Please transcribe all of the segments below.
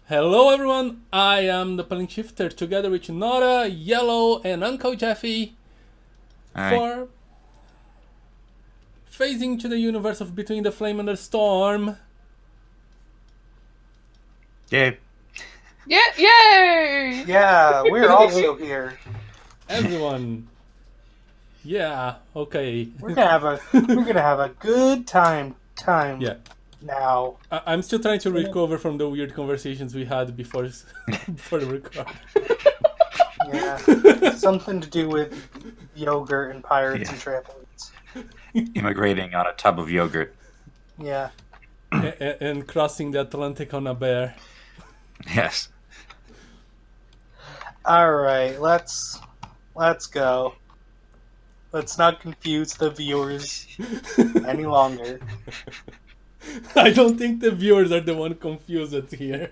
Hello everyone, I am the Plane Shifter together with Nora, Yellow and UncleJeffy Alright. for phasing to the universe of Between the Flame and the Storm. Yay. Yeah, yay! Yeah, we're also here. Everyone. Yeah, okay. We're gonna have a good time Yeah. now. I'm still trying to recover from the weird conversations we had before the record. Yeah. Something to do with yogurt and pirates and trampolines. Immigrating on a tub of yogurt. Yeah. and crossing the Atlantic on a bear. Yes. Alright, let's go. Let's not confuse the viewers any longer. I don't think the viewers are the one confused here.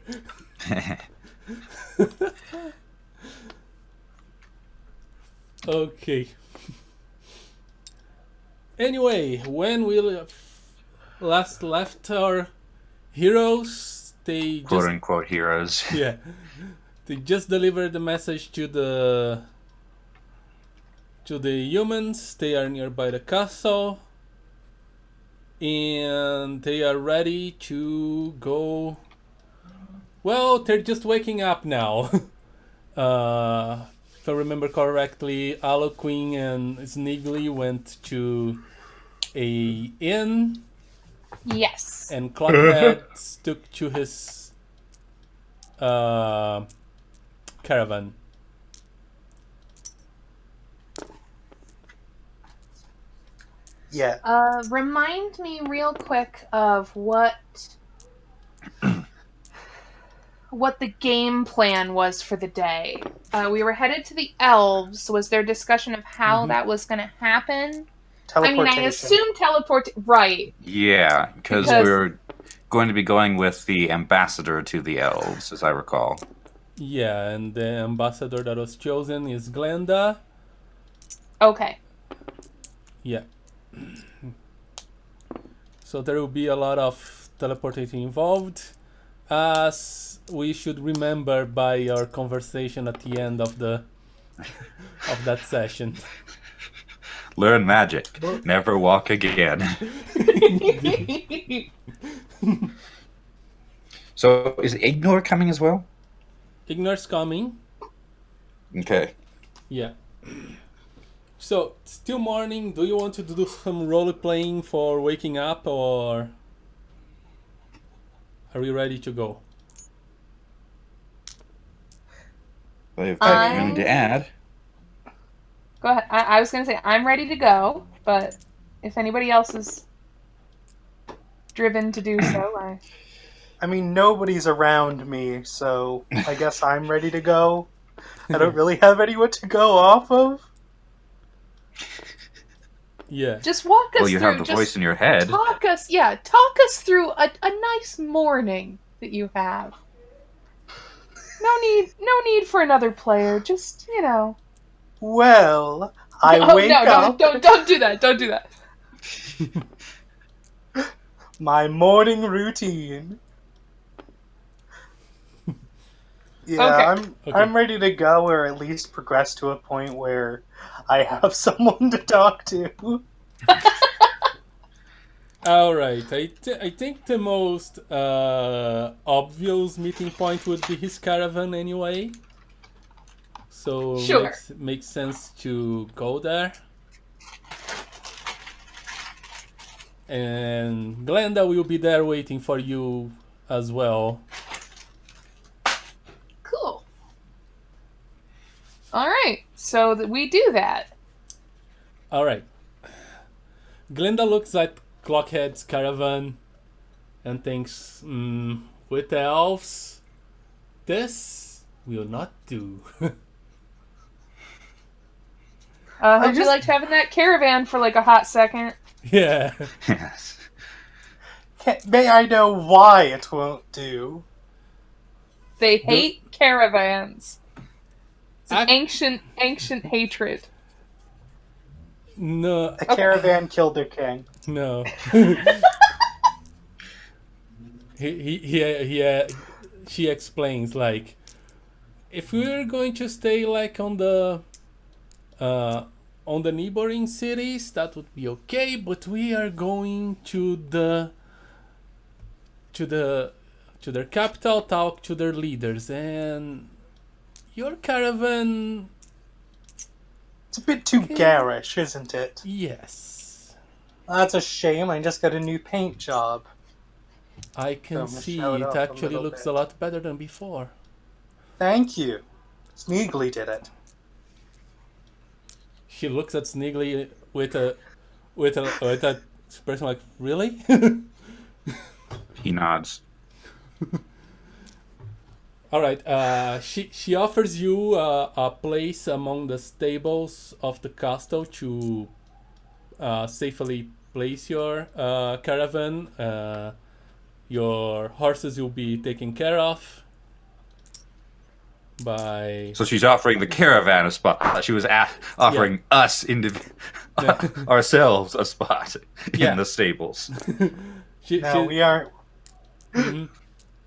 Okay. Anyway, when we last left our heroes, they Quote just unquote heroes. they just delivered the message to the humans. They are nearby the castle, and they are ready to go. Well, they're just waking up now. If I remember correctly, Aloquin and Sneegli went to a inn, Yes. and Clockhead stuck to his caravan. Yeah. Remind me real quick of what the game plan was for the day. We were headed to the elves. Was there discussion of how that was going to happen? Teleportation. I assume teleport. Right. Yeah, because we're going to be going with the ambassador to the elves, as I recall. Yeah, and the ambassador that was chosen is Glenda. Okay. Yeah. So there will be a lot of teleportation involved, as we should remember by our conversation at the end of the of that session. Learn magic. Never walk again. So, is Ignore coming as well? Ignor's coming. Okay. Yeah. So, still morning. Do you want to do some role playing for waking up, or are we ready to go? Well, if that's anything to add. Go ahead. I was going to say I'm ready to go, but if anybody else is driven to do so, I mean, nobody's around me, so I guess I'm ready to go. I don't really have anyone to go off of. Yeah. just walk us Well, you through. have the just voice in your head. Talk us through a nice morning that you have. No need for another player. Just, Well, I wake up. Don't do that. Don't do that. My morning routine. Yeah, Okay. I'm ready to go, or at least progress to a point where I have someone to talk to. All right. I think the most obvious meeting point would be his caravan anyway. So Sure. makes sense to go there. And Glenda will be there waiting for you as well. Cool. All right. So we do that. All right. Glenda looks at Clockhead's caravan and thinks, with the elves, this will not do. How'd you like having that caravan for like a hot second? Yeah. Yes. May I know why it won't do? They hate caravans. It's an Ac- ancient hatred. No. A caravan killed their king. No. he she explains like, if we're going to stay like on the neighboring cities, that would be okay. But we are going to their capital, talk to their leaders, and your caravan. It's a bit too garish, isn't it? Yes, That's a shame. I just got a new paint job. I can So see show it it off a actually little looks bit. a lot better than before. Thank you. Sneegli did it. She looks at Sneegli with a expression like, really? He nods. All right. She offers you a place among the stables of the castle to safely place your caravan. Your horses will be taken care of by. So she's offering the caravan a spot. She was offering us ourselves a spot in the stables. No, we aren't. Mhm.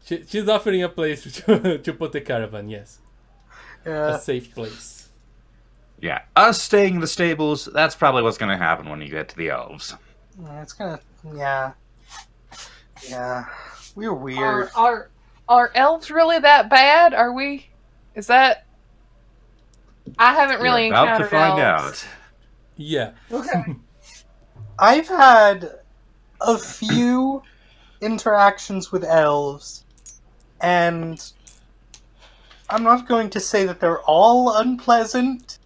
She's offering a place to put the caravan. Yes, a safe place. Yeah, us staying in the stables, that's probably what's going to happen when you get to the elves. It's gonna. Yeah. Yeah. We're weird. Are elves really that bad? Are we? Is that? I haven't really You're about to encountered find elves. out. Yeah. Okay. I've had a few interactions with elves, and I'm not going to say that they're all unpleasant,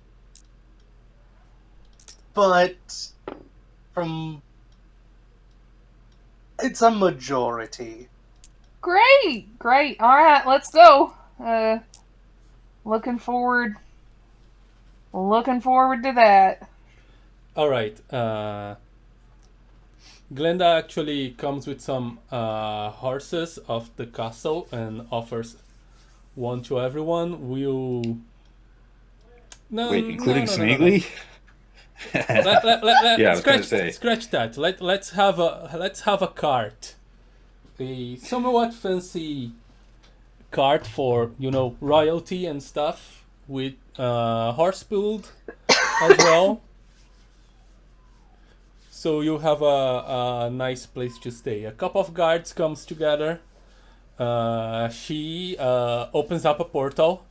but it's a majority. Great. All right, let's go. Looking forward to that. All right. Glenda actually comes with some horses of the castle and offers one to everyone. We'll. No, Wait, including no. Sneegli? Yeah, I was gonna say. Scratch that. Let's have a cart. A somewhat fancy cart for royalty and stuff with horse pulled as well. So you have a nice place to stay. A couple of guards comes together. She opens up a portal,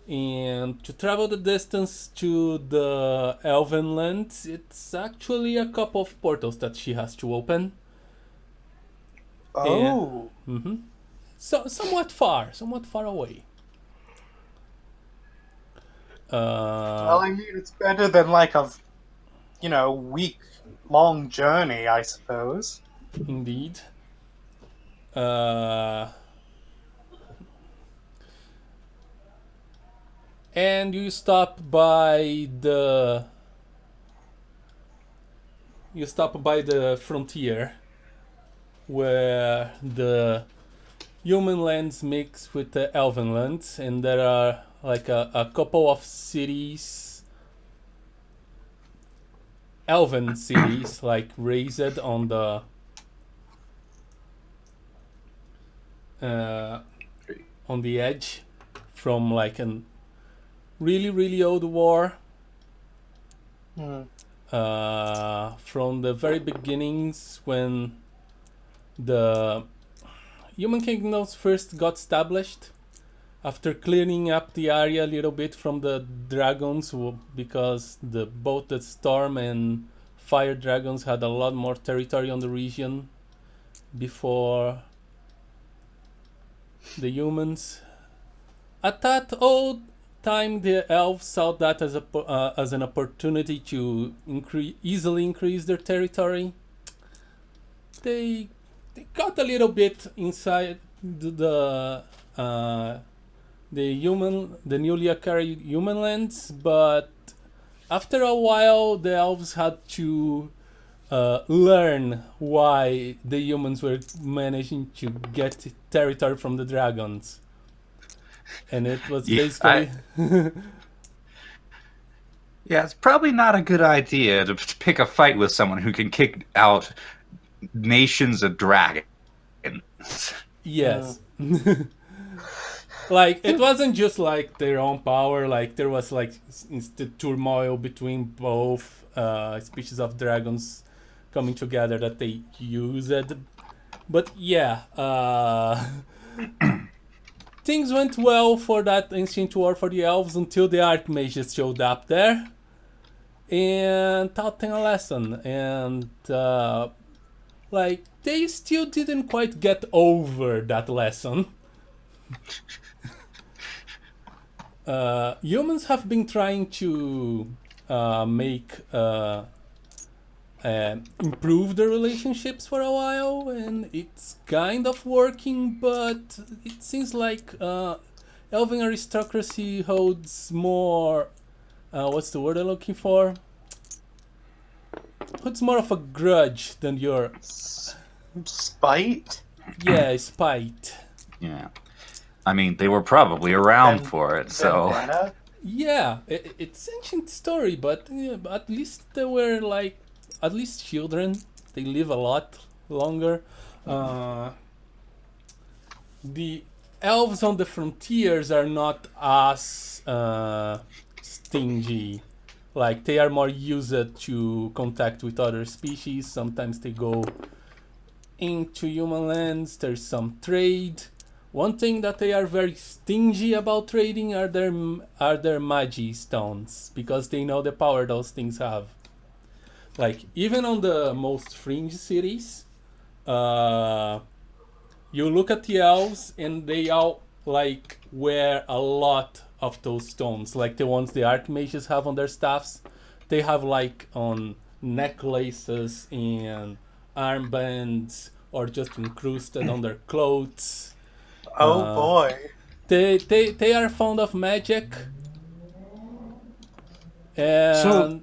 and to travel the distance to the Elven lands, it's actually a couple of portals that she has to open. Oh. So somewhat far away. Well, I mean, it's better than like a, week-long journey, I suppose. Indeed. And you stop by the frontier where the human lands mix with the elven lands, and there are like a couple of cities, elven cities, like raised on the edge from like an really old war. From the very beginnings when the human kingdoms first got established, after clearing up the area a little bit from the dragons, because both the storm and fire dragons had a lot more territory on the region before the humans. At that old time, the elves saw that as an opportunity to easily increase their territory. They got a little bit inside the newly acquired human lands, but after a while, the elves had to learn why the humans were managing to get territory from the dragons. And it was basically... Yeah, it's probably not a good idea to pick a fight with someone who can kick out nations of dragons. Yes. Like, it wasn't just like their own power. Like, there was like the turmoil between both species of dragons coming together that they used. But yeah, things went well for that ancient war for the elves until the archmages showed up there and taught them a lesson. And like, they still didn't quite get over that lesson. Humans have been trying to improve the relationships for a while, and it's kind of working, but it seems like elven aristocracy holds more what's the word I'm looking for? Holds more of a grudge than your Spite? yeah, spite. Yeah. I mean, they were probably around Ven- for it, so... Vendetta? Yeah, it's ancient story, but at least they were like, at least children. They live a lot longer. The elves on the frontiers are not as stingy. Like, they are more used to contact with other species. Sometimes they go into human lands. There's some trade. One thing that they are very stingy about trading are their magi stones, because they know the power those things have. Like, even on the most fringe cities, you look at the elves and they all like wear a lot of those stones, like the ones the archmages have on their staffs. They have like on necklaces and armbands, or just incrusted on their clothes. Oh boy. They are fond of magic. And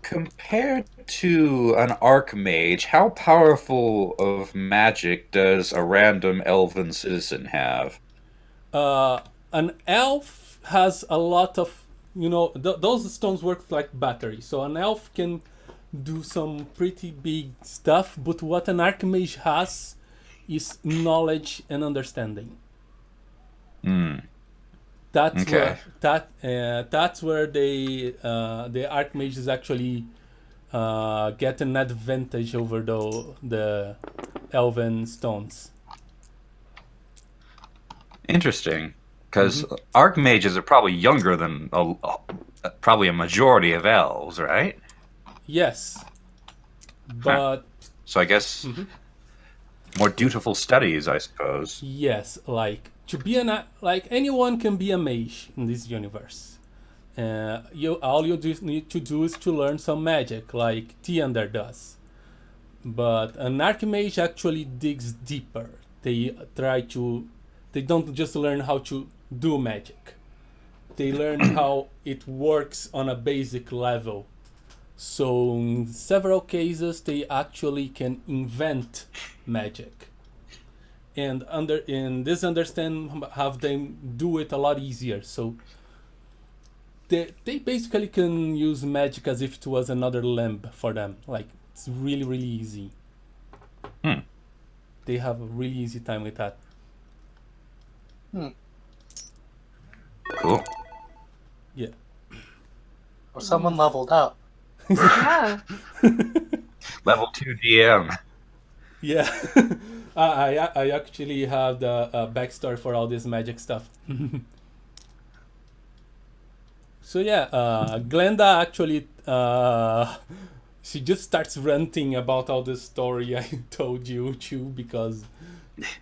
Compared to an archmage, how powerful of magic does a random elven citizen have? an elf has a lot of, those stones work like batteries. So an elf can do some pretty big stuff, but what an archmage has is knowledge and understanding. That's Okay. that's where the archmages actually get an advantage over the elven stones. Interesting, because archmages are probably younger than probably a majority of elves, right? Yes, but So I guess more dutiful studies, I suppose. yes, like to be like anyone can be a mage in this universe. All you just need to do is to learn some magic, like Tiander does. But an archmage actually digs deeper. They don't just learn how to do magic. They learn how it works on a basic level. So in several cases, they actually can invent magic. And in this understand have them do it a lot easier. So they basically can use magic as if it was another limb for them. Like, it's really, really easy. They have a really easy time with that. Cool. Yeah. Well, someone leveled up. Yeah. Level 2 DM. Yeah. I actually have the backstory for all this magic stuff. So yeah, Glenda actually she just starts ranting about all this story I told you too, because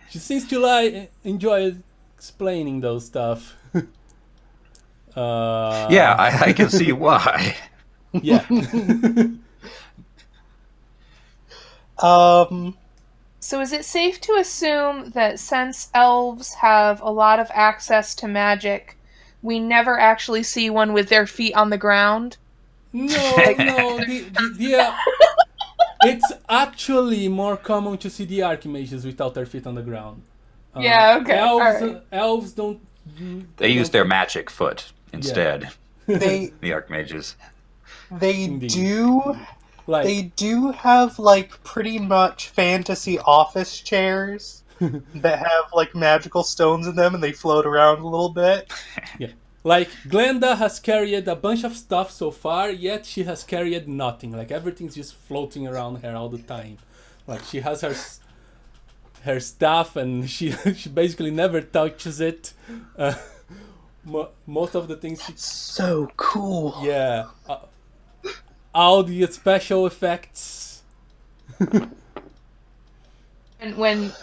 she seems to enjoy explaining those stuff. Yeah, I can see why. Yeah. So is it safe to assume that since elves have a lot of access to magic, we never actually see one with their feet on the ground? No. It's actually more common to see the archmages without their feet on the ground. Yeah, okay, alright. Elves don't. They use their magic foot instead. They The archmages. Indeed. They do have like pretty much fantasy office chairs that have like magical stones in them and they float around a little bit. Yeah. Like, Glenda has carried a bunch of stuff so far, yet she has carried nothing. Like, everything's just floating around her all the time. Like, she has her stuff and she basically never touches it. Most of the things she... So cool. Yeah. All the special effects. And when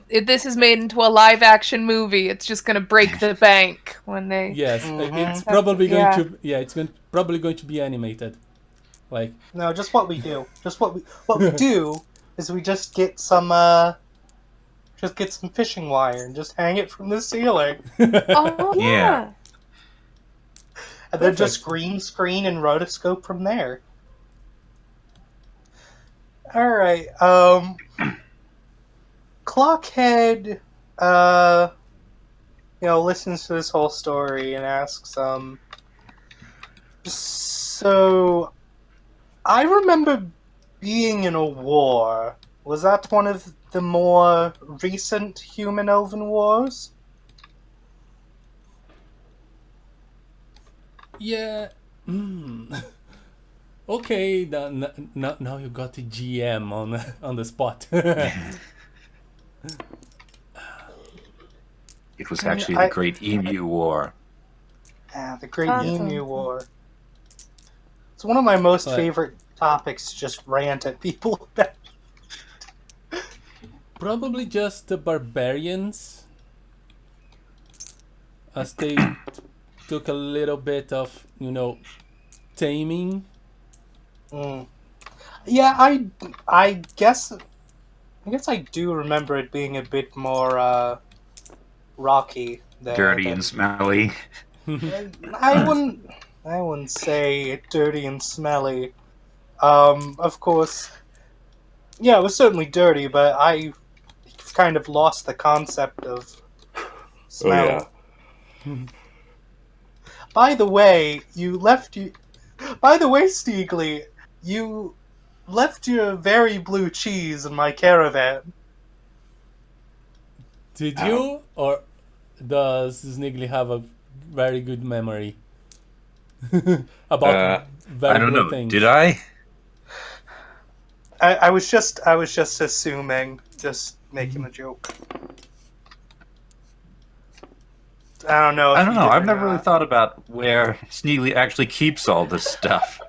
this is made into a live action movie, it's just gonna break the bank when they. Yes, Mhm. it's probably going Yeah. to. Yeah, it's probably going to be animated. Like, No, just what we do. Just what we do is we just get some fishing wire and just hang it from the ceiling, Oh yeah. Yeah. and then just Perfect. green screen and rotoscope from there. All right. Clockhead, listens to this whole story and asks, so I remember being in a war. Was that one of the more recent human-elven wars? yeah. Okay, now you got the GM on the spot. It was actually I- the Great Emu War. Ah, the Great Awesome. Emu War. It's one of my most But- favorite topics to just rant at people about. Probably just the barbarians, as they took a little bit of, taming. Mm. Yeah, I guess I do remember it being a bit more rocky there. Dirty and smelly. I wouldn't say dirty and smelly. Of course, yeah, it was certainly dirty, but I kind of lost the concept of smell. By the way, Sneegli, you left your very blue cheese in my caravan. Did you, or does Sneegli have a very good memory about very I don't good know. things? Did I? I was just assuming, just making a joke. I don't know. If I don't you know. did I've or never really not. thought about where Sneegli actually keeps all this stuff.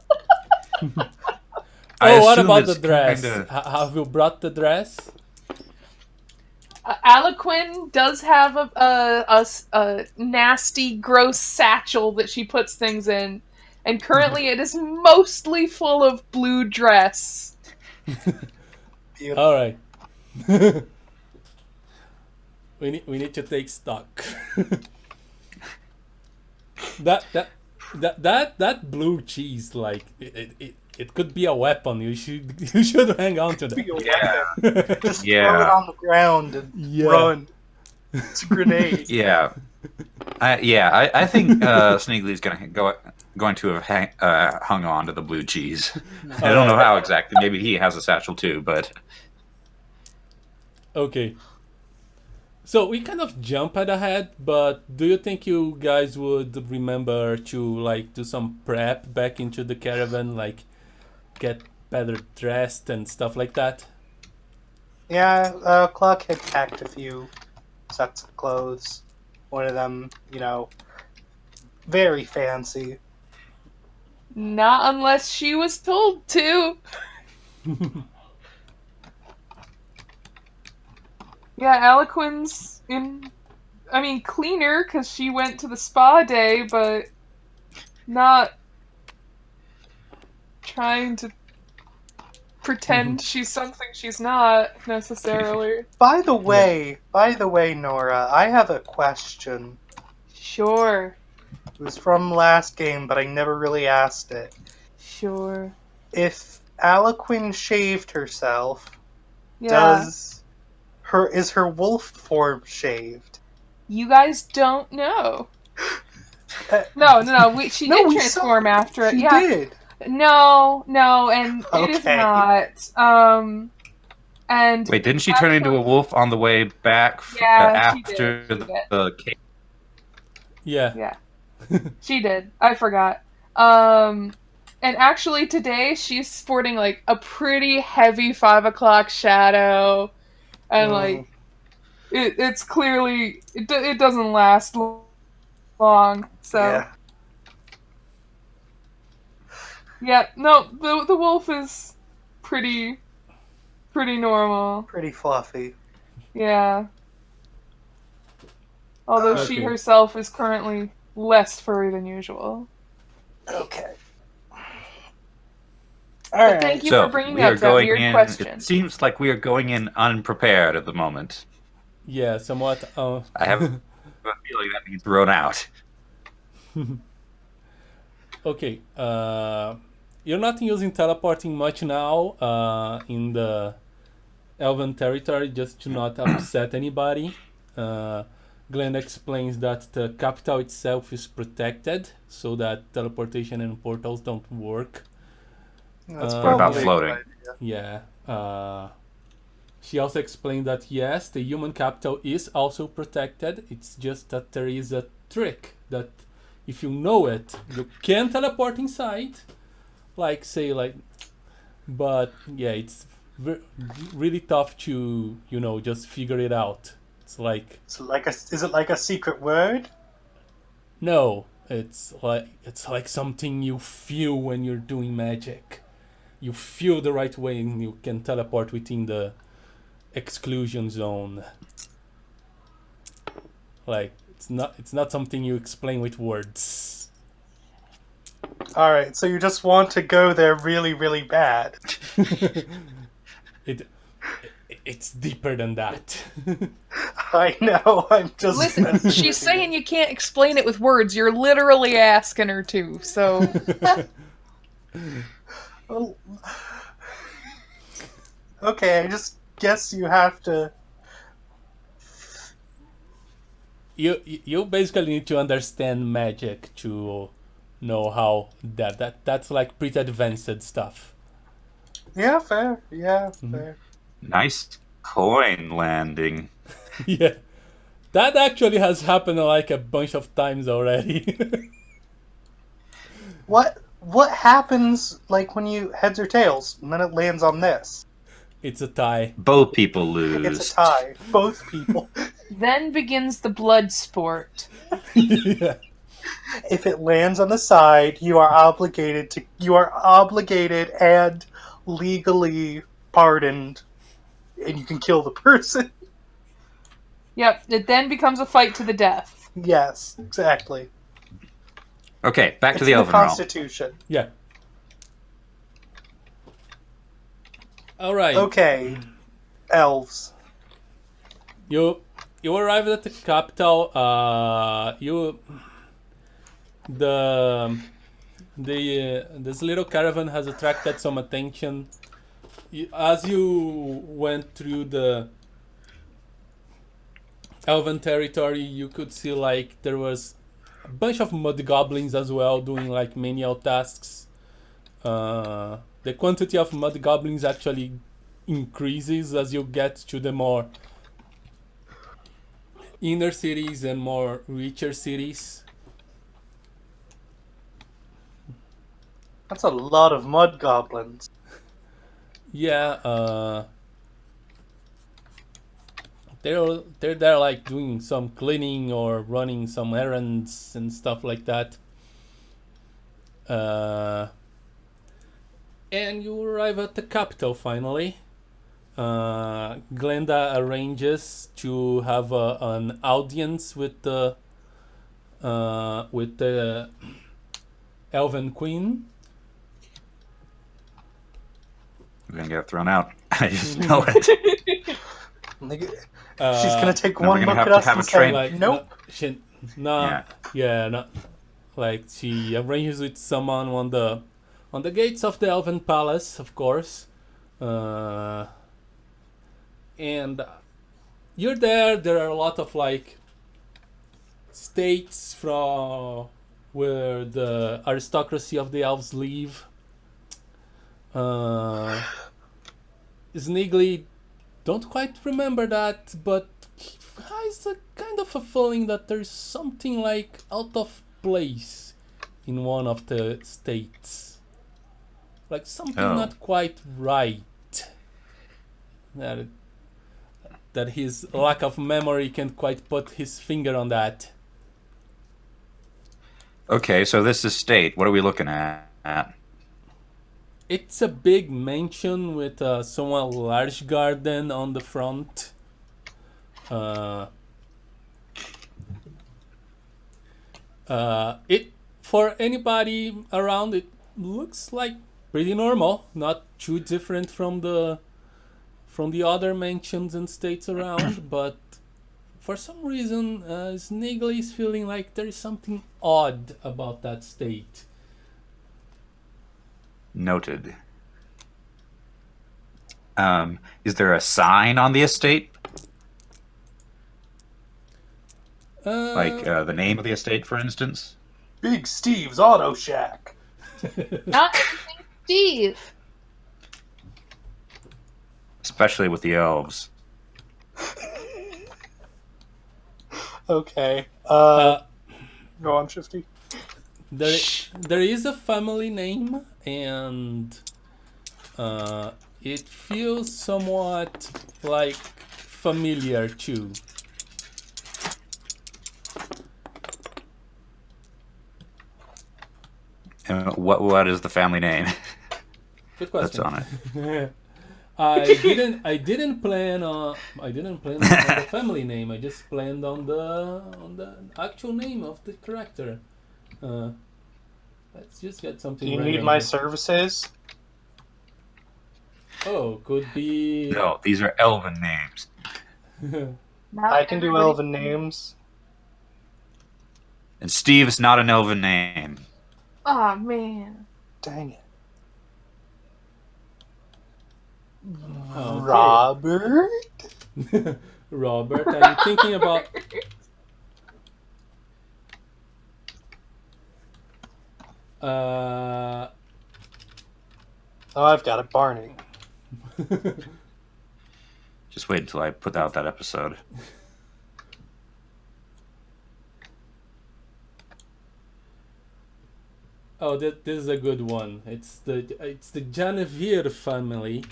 Oh, what about the it's dress? kinda- Have you brought the dress? Aloquin does have a nasty, gross satchel that she puts things in, and currently it is mostly full of blue dress. Beautiful. All right. we need to take stock. that blue cheese, like it could be a weapon. You should hang on to that. Yeah. Just Yeah. throw it on the ground and Yeah. run. It's a grenade. Yeah. I think Sneegly's going to have hung on to the blue cheese. I don't know how exactly. Maybe he has a satchel too, but Okay. So we kind of jump ahead, but do you think you guys would remember to like do some prep back into the caravan, like get better dressed and stuff like that? Yeah, Clockhead packed a few sets of clothes. One of them, very fancy. Not unless she was told to. Yeah, Aloquin's cleaner because she went to the spa day, but not trying to pretend she's something she's not necessarily. By the way, Nora, I have a question. Sure, It was from last game, but I never really asked it. sure. If Aloquin shaved herself, Yeah. is her wolf form shaved? You guys don't know. Uh, No. She No, did we transform after it. She Yeah. did. No, and it is Okay. not. And Wait, didn't she turn into a wolf on the way back Yeah, she after did. the cave? Yeah. Yeah, she did. I forgot. And actually today she's sporting like a pretty heavy 5 o'clock shadow, and like it's clearly it doesn't last long. So yeah, no, the wolf is pretty normal. Pretty fluffy. Yeah. Although she Okay. herself is currently less furry than usual. Okay. But Alright. thank you So for bringing we are up that going weird in. question. It seems like we are going in unprepared at the moment. Yeah, somewhat. I have a feeling that means thrown out. Okay. You're not using teleporting much now in the Elven territory, just to not upset anybody. Glenn explains that the capital itself is protected, so that teleportation and portals don't work. That's What What about probably a floating? good idea. Yeah. She also explained that yes, the human capital is also protected. It's just that there is a trick that if you know it, you can teleport inside. But yeah, it's really tough to, just figure it out. It's like, Is it like a secret word? no, it's like something you feel when you're doing magic. You feel the right way and you can teleport within the exclusion zone. Like it's not something you explain with words. Alright, so you just want to go there really, really bad. It's deeper than that. I know, I'm just Listen, messing with she's you. saying you can't explain it with words. You're literally asking her to. So Well, okay, I just guess you have to. You basically need to understand magic to know how that's like pretty advanced stuff. Yeah, fair. Yeah, fair. Nice coin landing. Yeah. That actually has happened like a bunch of times already. What happens like when you heads or tails and then it lands on this? It's a tie. Both people lose. It's a tie. Both people. then begins the blood sport. Yeah. If it lands on the side, you are obligated and legally pardoned, and you can kill the person. Yep, it then becomes a fight to the death. Yes, exactly. Okay, back It's to the in Elven the realm. Constitution. Yeah. All right. Okay, elves. You arrive at the capital. This little caravan has attracted some attention. As you went through the Elven territory, you could see like there was a bunch of mud goblins as well doing like menial tasks. The quantity of mud goblins actually increases as you get to the more inner cities and more richer cities. That's a lot of mud goblins. Yeah, they're there like doing some cleaning or running some errands and stuff like that. And you arrive at the capital finally. Glenda arranges to have an audience with the Elven Queen. We're gonna get thrown out. I just know it. She's gonna take then one we're gonna look have at to us have and a train. say, Like "Nope." Like she arranges with someone on the gates of the Elven Palace, of course. And you're there. There are a lot of like states from where the aristocracy of the elves live. Sneegli don't quite remember that, but he has a kind of a feeling that there's something like out of place in one of the states. Like something not quite right. That his lack of memory can't quite put his finger on that. Okay, so this is state. What are we looking at? It's a big mansion with a somewhat large garden on the front. It for anybody around, it looks like pretty normal, not too different from the other mansions and states around, but for some reason, Sneegli is feeling like there is something odd about that state. Noted. Is there a sign on the estate? Like the name of the estate, for instance? Big Steve's Auto Shack. Not everything, Steve. Especially with the elves. Okay. Go on, Shifty. There is a family name, and it feels somewhat like familiar too. What is the family name? Good question. That's on it. I didn't plan on the family name. I just planned on the actual name of the character. Let's just get something. Do you random need my here. services? Oh, could be. No, these are elven names. Not I can do everybody- elven names. And Steve's not an elven name. Oh man. Dang it. Okay. Robert? Robert, I'm thinking about. Oh, I've got it. Barney. Just wait until I put out that episode. Oh, this is a good one. It's the Genevieve family.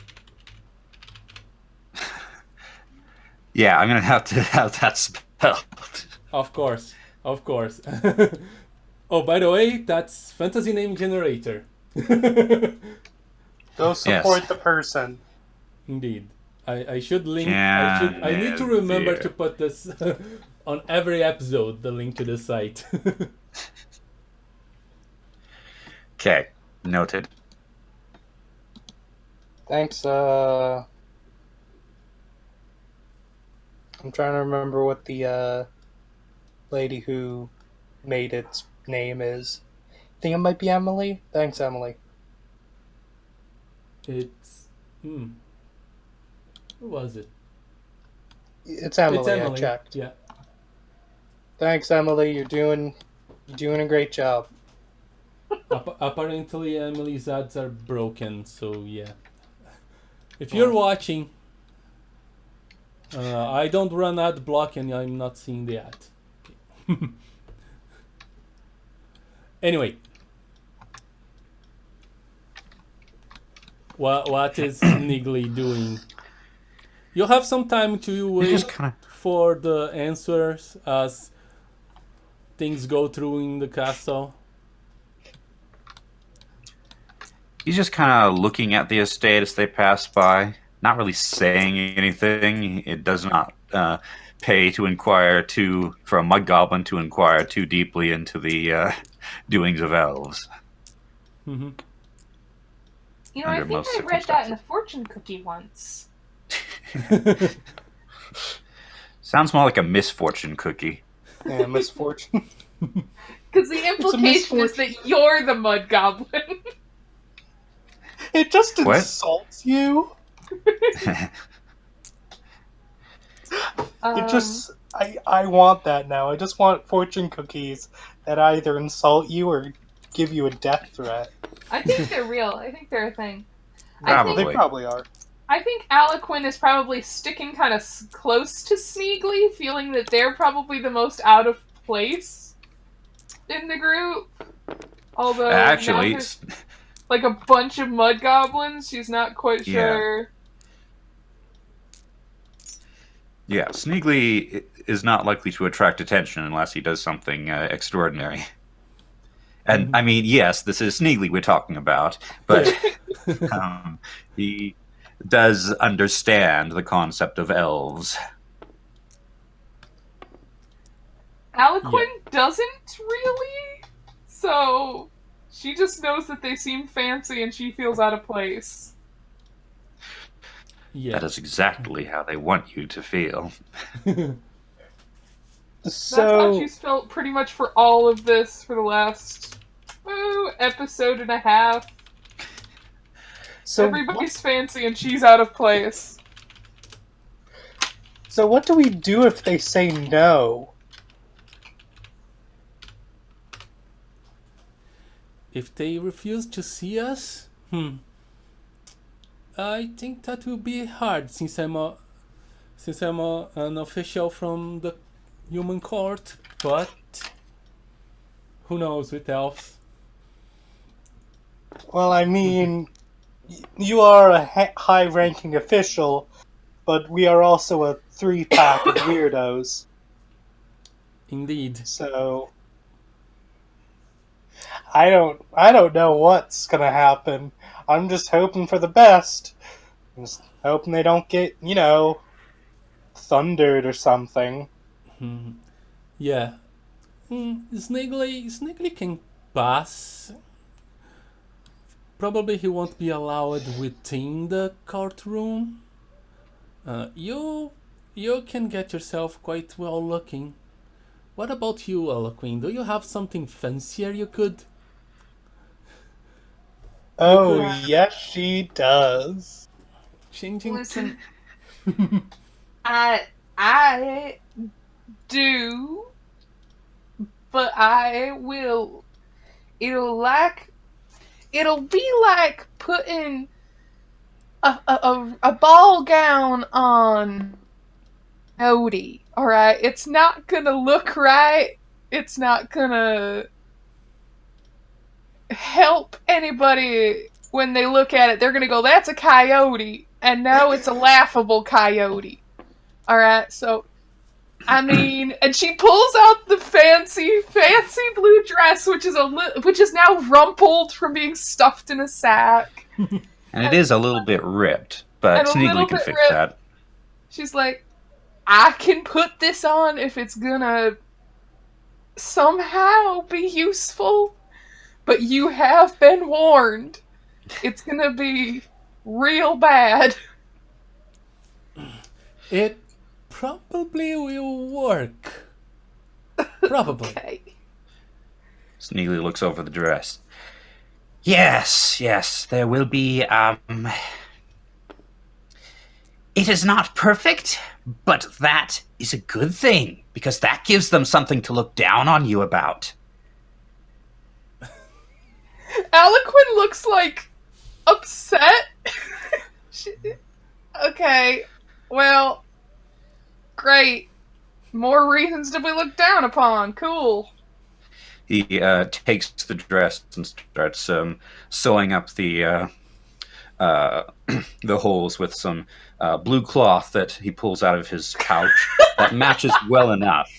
Yeah, I'm gonna have to have that spelled. Of course. Oh, by the way, that's fantasy name generator. Go support Yes. the person. Indeed. I should link. I need to remember Genevieve. to put this on every episode. The link to the site. Okay, noted. Thanks, I'm trying to remember what the, lady who made its name is. I think it might be Emily. Thanks, Emily. It's. Who was it? It's Emily, It's Emily. I checked. Yeah. Thanks, Emily. You're doing a great job. Apparently, Emily's ads are broken. So yeah. If you're watching, I don't run ad block, and I'm not seeing the ad. Okay. Anyway. What is Sneegli doing? You'll have some time to wait just kinda- for the answers as things go through in the castle. He's just kind of looking at the estate as they pass by, not really saying anything. It does not pay to inquire for a mud goblin to inquire too deeply into the doings of elves. Mm-hmm. You know, I Under think most I read that in a circumstances. fortune cookie once. Sounds more like a misfortune cookie. Yeah, misfortune. Because the implication is that you're the mud goblin. It just What? insults you. It just I want that now. I just want fortune cookies that either insult you or give you a death threat. I think they're real. I think they're a thing. Probably. They probably are. I think Aloquin is probably sticking kind of close to Sneegli, feeling that they're probably the most out of place in the group. Although now Actually, there's like a bunch of mud goblins, she's not quite sure. yeah, Sneegli is not likely to attract attention unless he does something extraordinary. And I mean, yes, this is Sneegli we're talking about, but he does understand the concept of elves. Aloquin doesn't really, so she just knows that they seem fancy and she feels out of place. Yeah. That is exactly how they want you to feel. That's how So, she's felt pretty much for all of this for the last episode and a half. so Everybody's fancy and she's out of place. So what do we do if they say no? If they refuse to see us, I think that will be hard since I'm an official from the human court, but who knows with elves? Well, I mean, you are a high-ranking official, but we are also a 3-pack of weirdos. Indeed. So I don't know what's gonna happen. I'm just hoping for the best. I'm just hoping they don't get, thundered or something. Yeah. Sneegli can pass. Probably he won't be allowed within the courtroom. You can get yourself quite well looking. What about you, Aloquin? Do you have something fancier you could? Oh, could- yes, she does. Changing. Listen, I do, but I will. It'll be like putting a ball gown on Odie. All right, it's not gonna look right. It's not gonna help anybody when they look at it. They're gonna go, "That's a coyote," and now it's a laughable coyote. All right, so I mean, and she pulls out the fancy blue dress, which is now rumpled from being stuffed in a sack. And it is a little bit ripped, but And a little Sneegli can bit fix ripped. that. She's like, I can put this on if it's gonna somehow be useful, but you have been warned. It's gonna be real bad. It probably will work. Probably. Okay. Sneegli looks over the dress. Yes, there will be, It is not perfect, but that is a good thing, because that gives them something to look down on you about. Aloquin looks like upset. Okay, well, great. More reasons to be looked down upon. Cool. He takes the dress and starts sewing up the holes with some blue cloth that he pulls out of his pouch that matches well enough.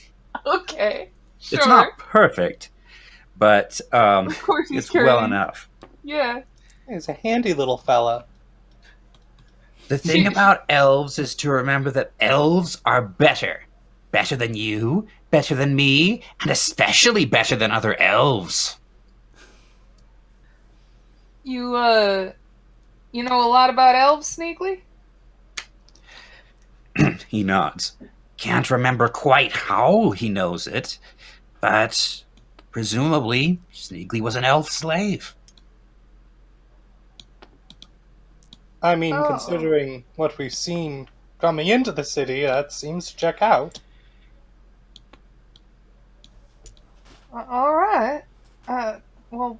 Okay, sure. It's not perfect, but Of course he's it's well carrying- enough. Yeah. He's a handy little fella. The thing about elves is to remember that elves are better. Better than you, better than me, and especially better than other elves. You know a lot about elves, Sneegli? He nods. Can't remember quite how he knows it, but presumably Sneegli was an elf slave. I mean, Oh. considering what we've seen coming into the city, that seems to check out. Alright. Well...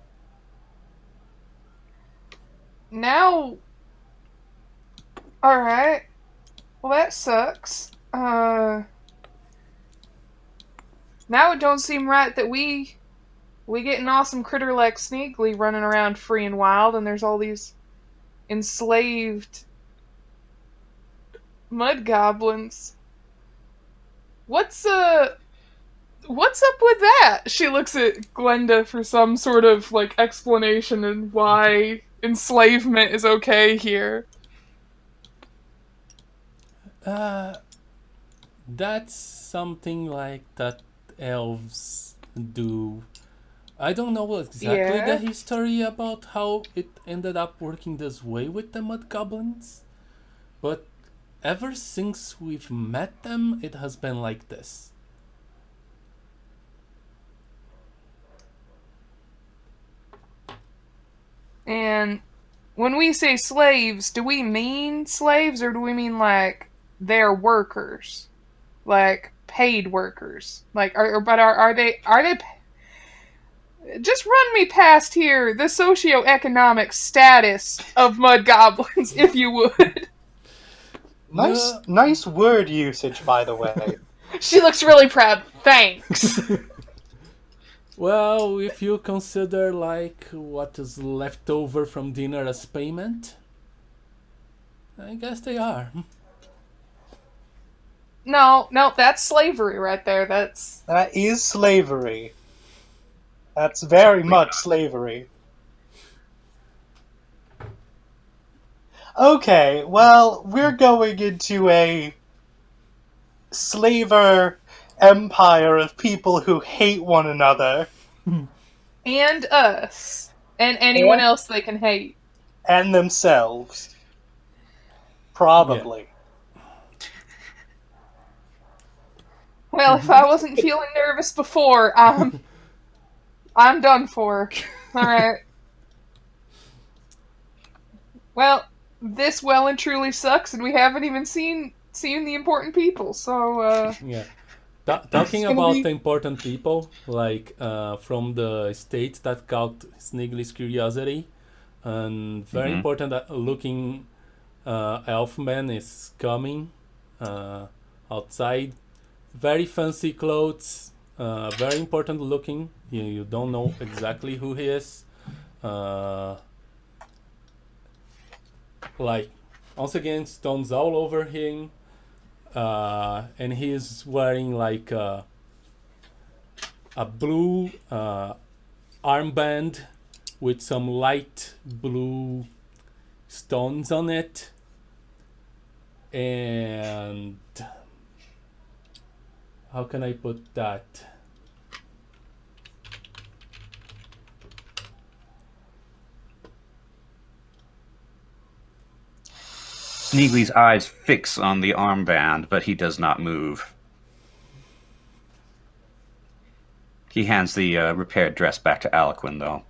Now... Alright. Well, that sucks. Now it don't seem right that we get an awesome critter like Sneegli running around free and wild, and there's all these enslaved mud goblins. What's up with that? She looks at Glenda for some sort of like explanation and why enslavement is okay here. That's something like that elves do. I don't know exactly the history about how it ended up working this way with the mud goblins, but ever since we've met them, it has been like this. And when we say slaves, do we mean slaves or do we mean like they're workers? Like paid workers? Like are they just run me past here the socioeconomic status of mud goblins, if you would. Nice word usage, by the way. She looks really proud. Thanks. Well, if you consider like what is left over from dinner as payment, I guess they are. No, that's slavery right there. That is slavery. That's very much slavery. Okay, well, we're going into a slaver empire of people who hate one another. And us. And anyone else they can hate. And themselves. Probably. Yeah. Well, if I wasn't feeling nervous before, I'm done for. Alright. Well, this well and truly sucks, and we haven't even seen the important people, so, Yeah. Talking about the important people, like from the state that caught Sneegli's curiosity, and very important looking elfman is coming outside. Very fancy clothes, very important looking. You don't know exactly who he is. Like, once again, stones all over him. And he's wearing like a blue armband with some light blue stones on it, and how can I put that? Sneegli's eyes fix on the armband, but he does not move. He hands the repaired dress back to Aloquin, though.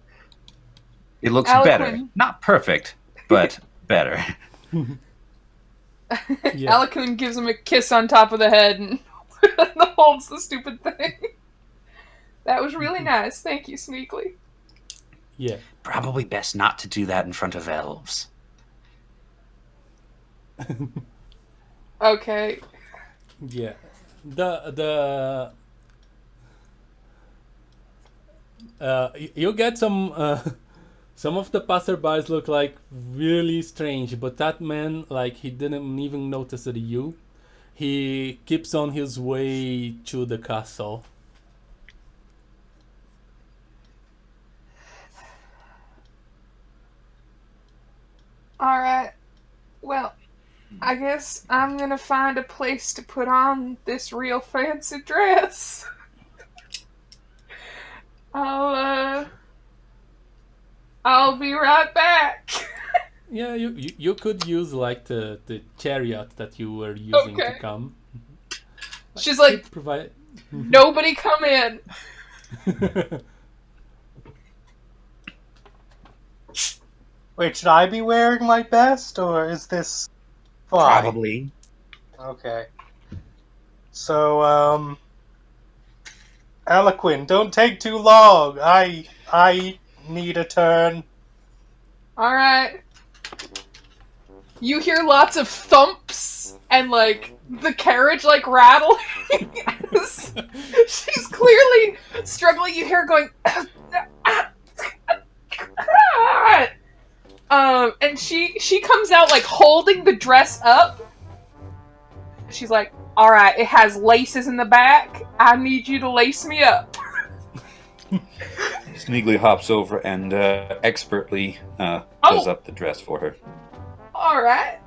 It looks better. Not perfect, but better. Yeah. Aloquin gives him a kiss on top of the head and holds the stupid thing. That was really nice. Thank you, Sneegli. Yeah. Probably best not to do that in front of elves. Okay. Yeah. You get some of the passerbys look like really strange, but that man, like, he didn't even notice it you. He keeps on his way to the castle. Alright. Well, I guess I'm gonna find a place to put on this real fancy dress. I'll be right back. Yeah, you could use like the chariot that you were using to come. She's like, nobody come in. Wait, should I be wearing my best, or is this fine? Probably. Okay. So, Aloquin, don't take too long. I need a turn. Alright. you hear lots of thumps and like the carriage like rattling. She's clearly struggling. You hear her going. And she comes out like holding the dress up. She's like, "All right, it has laces in the back. I need you to lace me up." Sneegli hops over and expertly does up the dress for her. All right.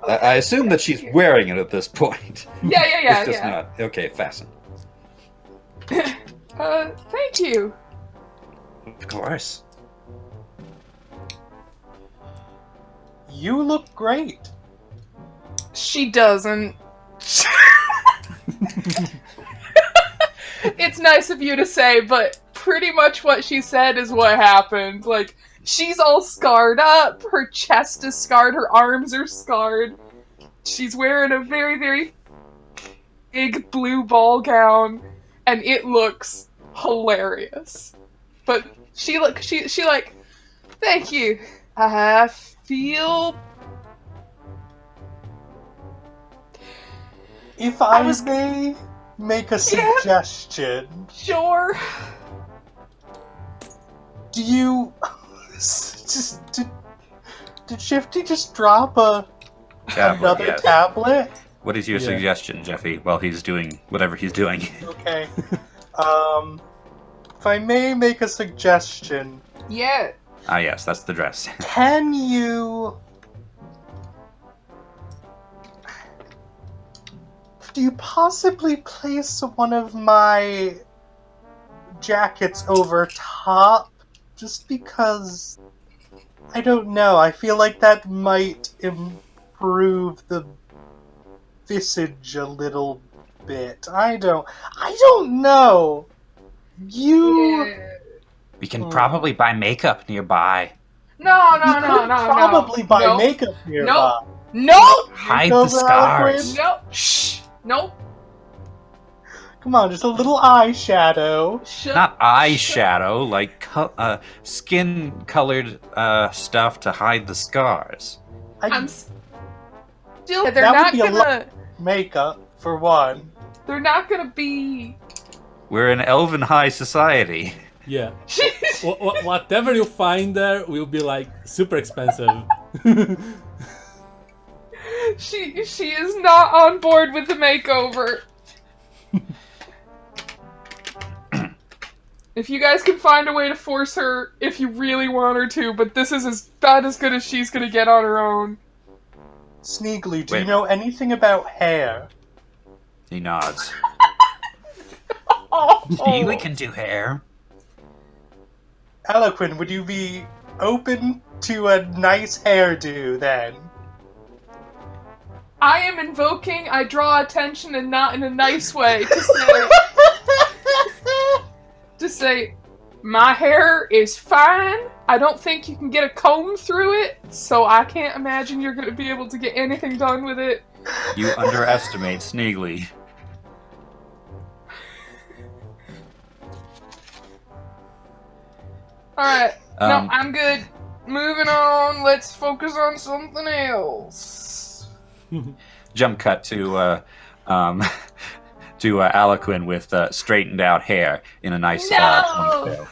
I assume that she's wearing it at this point. Yeah. It's just not. Okay, fasten. Thank you. Of course. You look great. She doesn't. It's nice of you to say, but pretty much what she said is what happened. Like, she's all scarred up, her chest is scarred, her arms are scarred. She's wearing a very, very big blue ball gown, and it looks hilarious. But she like, thank you. I feel... If I may make a suggestion. Sure. Do you... Did Shifty just drop another tablet? What is your suggestion, Jeffy, while he's doing whatever he's doing? Okay. If I may make a suggestion. Yeah. Ah, yes, that's the dress. Can you... Do you possibly place one of my jackets over top? Just because... I don't know, I feel like that might improve the visage a little bit. I don't know. We can probably buy makeup nearby. No. Probably buy makeup nearby. Nope. Hide the scars. Nope. Shh. Nope. Come on, just a little eyeshadow. Not eyeshadow, like skin-colored stuff to hide the scars. I'm still. They're that not would be gonna. a lot of makeup for one. They're not gonna be. We're in elven high society. Yeah. Whatever you find there will be like super expensive. She is not on board with the makeover. If you guys can find a way to force her, if you really want her to, but this is about as good as she's gonna get on her own. Sneegli, do you know anything about hair? He nods. Oh. Sneegli can do hair. Aloquin, would you be open to a nice hairdo then? I am invoking, I draw attention and not in a nice way to say, my hair is fine. I don't think you can get a comb through it, so I can't imagine you're going to be able to get anything done with it. You underestimate Sneegli. Alright, no, I'm good. Moving on, let's focus on something else. Jump cut to Aloquin with straightened out hair in a nice ponytail.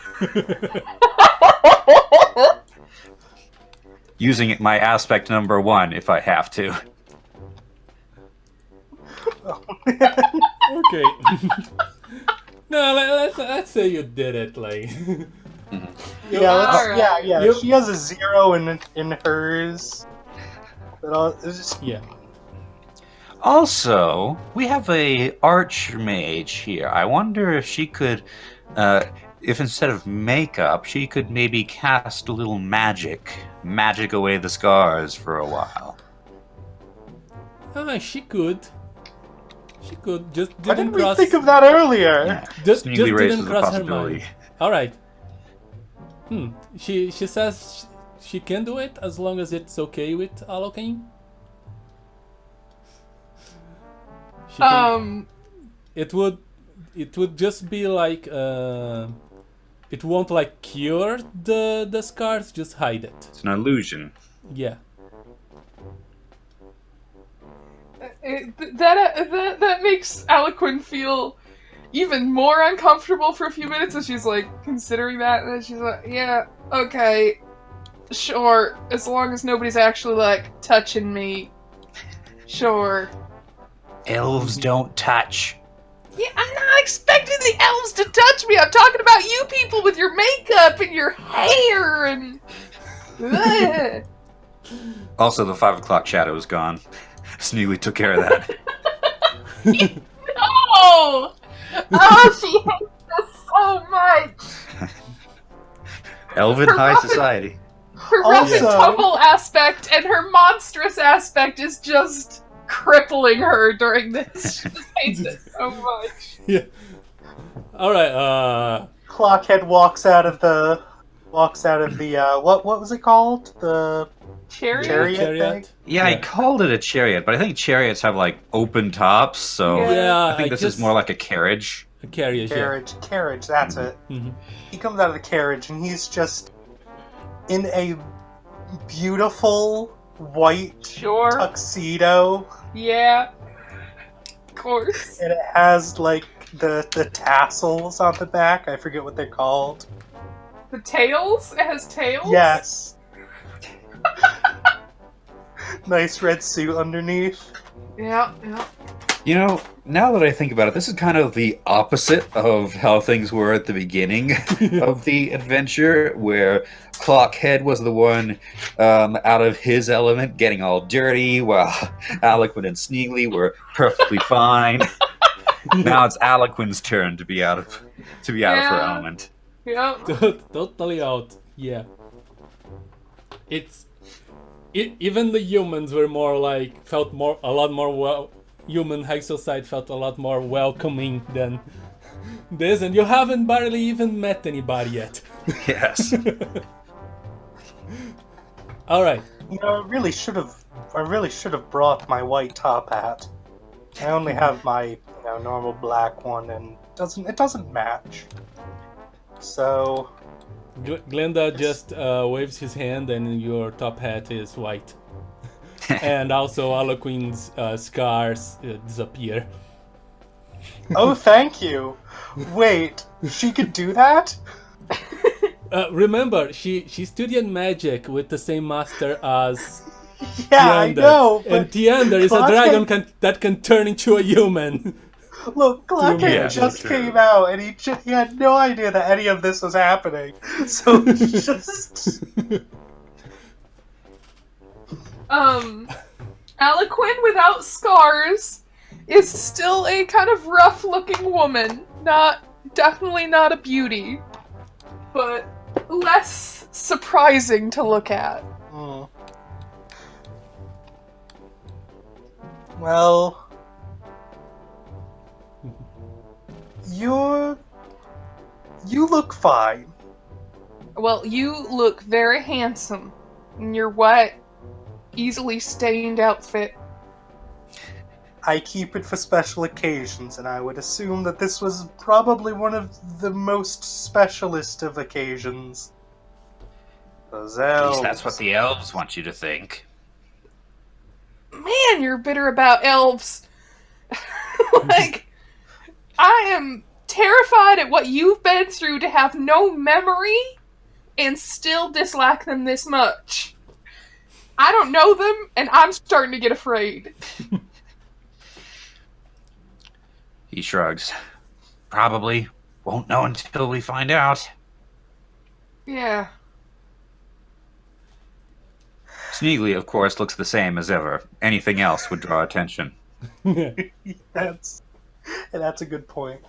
Using my aspect number 1 if I have to. Okay. No, let's say you did it, like. Yeah. She has a 0 in hers. Yeah. Also, we have a archmage here. I wonder if she could, if instead of makeup, she could maybe cast a little magic away the scars for a while. She could. She could. Just Why didn't didn't we cross. think of that earlier? Yeah. Just Sneegli raises didn't the cross her possibility. mind. All right. She says she can do it as long as it's okay with Aloquin. It would just be like it won't like cure the scars, just hide it. It's an illusion. Yeah. That makes Aloquin feel even more uncomfortable for a few minutes as she's like considering that, and then she's like, yeah, okay, sure, as long as nobody's actually like touching me, sure. Elves don't touch. Yeah, I'm not expecting the elves to touch me. I'm talking about you people with your makeup and your hair and. Ugh. Also, the 5 o'clock shadow is gone. Sneegli took care of that. No! Oh, she hates us so much. Elven high society. Her rough and Also- tumble aspect and her monstrous aspect is just crippling her during this. She just hates it so much. Yeah. All right. Clockhead walks out of the what was it called? The Chariot? Chariot? Yeah, I called it a chariot, but I think chariots have like open tops, so Yeah. I think this is more like a carriage. A carriage. Carriage, that's it. Mhm. He comes out of the carriage and he's just in a beautiful white Sure. tuxedo, Yeah. Of course. and it has like the tassels on the back. I forget what they're called. The tails? It has tails? Yes. Nice red suit underneath. Yeah. You know, now that I think about it, this is kind of the opposite of how things were at the beginning of the adventure, where Clockhead was the one out of his element, getting all dirty, while Aloquin and Sneegli were perfectly fine. Now it's Aloquin's turn to be out of her Yeah. element. Yep. Totally out. Yeah. Even the humans were a lot more human high society felt a lot more welcoming than this, and you haven't barely even met anybody yet. Yes. All right. You know, I really should have brought my white top hat. I only have my normal black one, and it doesn't match. So Glenda just waves his hand, and your top hat is white. And also Aloquin's scars disappear. oh, thank you. Wait, she could do that? Remember, she studied magic with the same master as Yeah, I Tiander. know. But And Tiander is a Clockhead- dragon that can turn into a human. Look, Clockhead Yeah, just true. came out, and he had no idea that any of this was happening. So he just Aloquin without scars is still a kind of rough-looking woman. Definitely not a beauty, but less surprising to look at. Well, you look fine. Well, you look very handsome in your white, easily stained outfit. I keep it for special occasions, and I would assume that this was probably one of the most specialist of occasions. Those At elves. least that's what the elves want you to think. Man, you're bitter about elves. Like, I am terrified at what you've been through to have no memory and still dislike them this much. I don't know them, and I'm starting to get afraid. He shrugs. Probably won't know until we find out. Yeah. Sneegli, of course, looks the same as ever. Anything else would draw attention. That's a good point.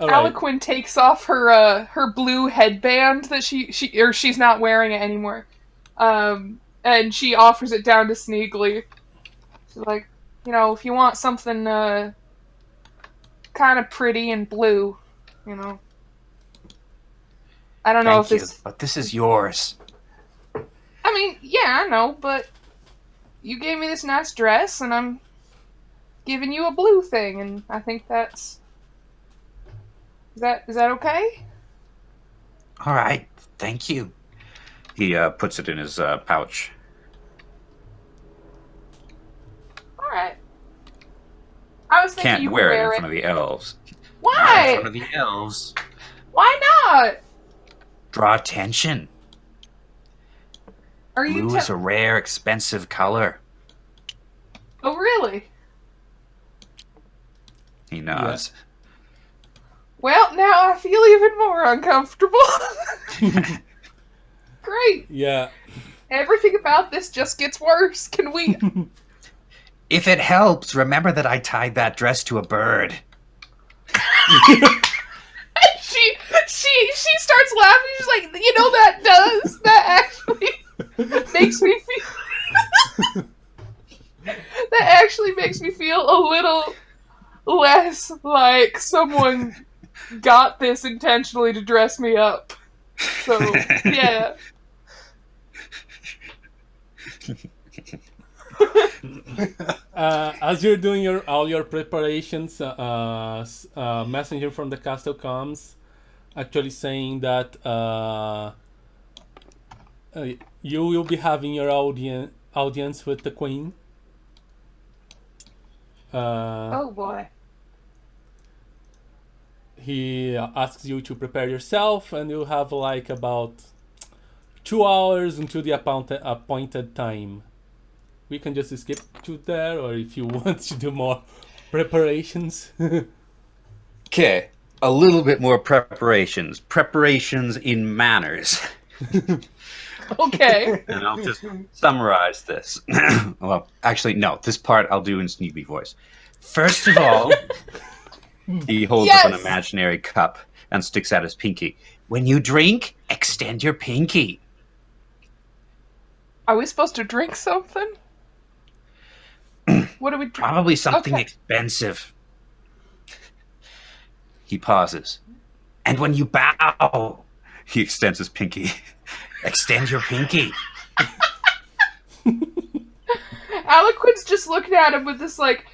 All right. Aloquin takes off her blue headband that she's not wearing it anymore. And she offers it down to Sneegli. She's like, if you want something kind of pretty and blue, I don't know if Thank you, this. but this is yours. I mean, yeah, I know, but you gave me this nice dress, and I'm giving you a blue thing, and I think that's. Is that okay? All right, thank you. He puts it in his pouch. right. I was thinking you Can't could wear it in wear front of the elves. Not in Why? front of the elves. Why not? Draw attention. Are you? Blue is a rare, expensive color. Oh, really? He nods. Well, now I feel even more uncomfortable. Great. Yeah. Everything about this just gets worse. Can we? If it helps, remember that I tied that dress to a bird. She starts laughing. She's like, that actually makes me feel that actually makes me feel a little less like someone got this intentionally to dress me up. So yeah. As you're doing all your preparations, messenger from the castle comes, actually saying that you will be having your audience with the queen. Oh boy. He asks you to prepare yourself, and you'll have like about 2 hours until the appointed time. We can just skip to there, or if you want to do more preparations. Okay, a little bit more preparations. Preparations in manners. Okay. And I'll just summarize this. Well, actually, no. This part I'll do in Sneegli voice. First of all, he holds up an imaginary cup and sticks out his pinky. When you drink, extend your pinky. Are we supposed to drink something? What do we drink? Probably something Okay. expensive. He pauses. And when you bow, he extends his pinky. Extend your pinky. Aloquin's just looking at him with this, like,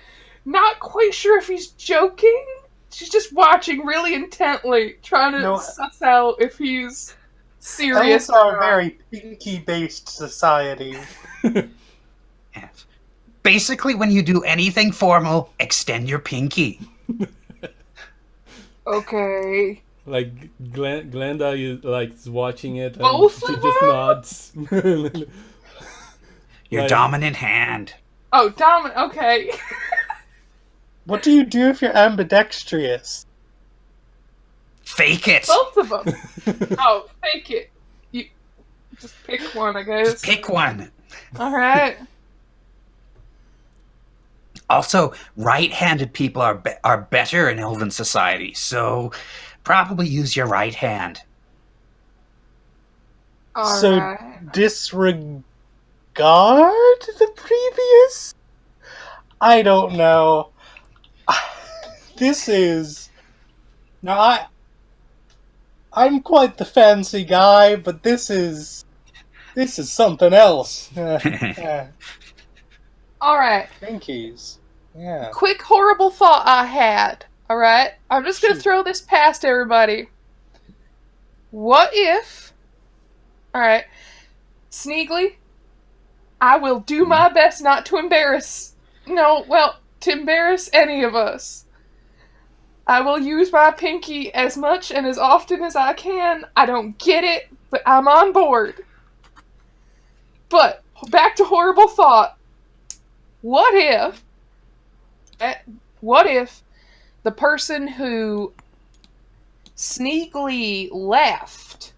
not quite sure if he's joking. She's just watching really intently, trying to suss out if he's serious. Elves are a very pinky-based society. Yes. Basically, when you do anything formal, extend your pinky. Okay. Like Glenda is watching it, and Both she of just them? nods. Your Like- dominant hand. Oh, dominant. Okay. What do you do if you're ambidextrous? Fake it. Both of them. Oh, fake it. You just pick one, I guess. Just pick one. All right. Also, right-handed people are better in Elven society, so probably use your right hand. All So right. disregard the previous? I don't know. This is... Now, I'm quite the fancy guy, but this is something else. All right. Pinkies. Yeah. Quick horrible thought I had. All right. I'm just gonna Shoot. throw this past everybody. What if? All right, Sneegli, I will do my best not to embarrass. No, well, to embarrass any of us. I will use my pinky as much and as often as I can. I don't get it, but I'm on board. But back to horrible thought. What if the person who sneakily left,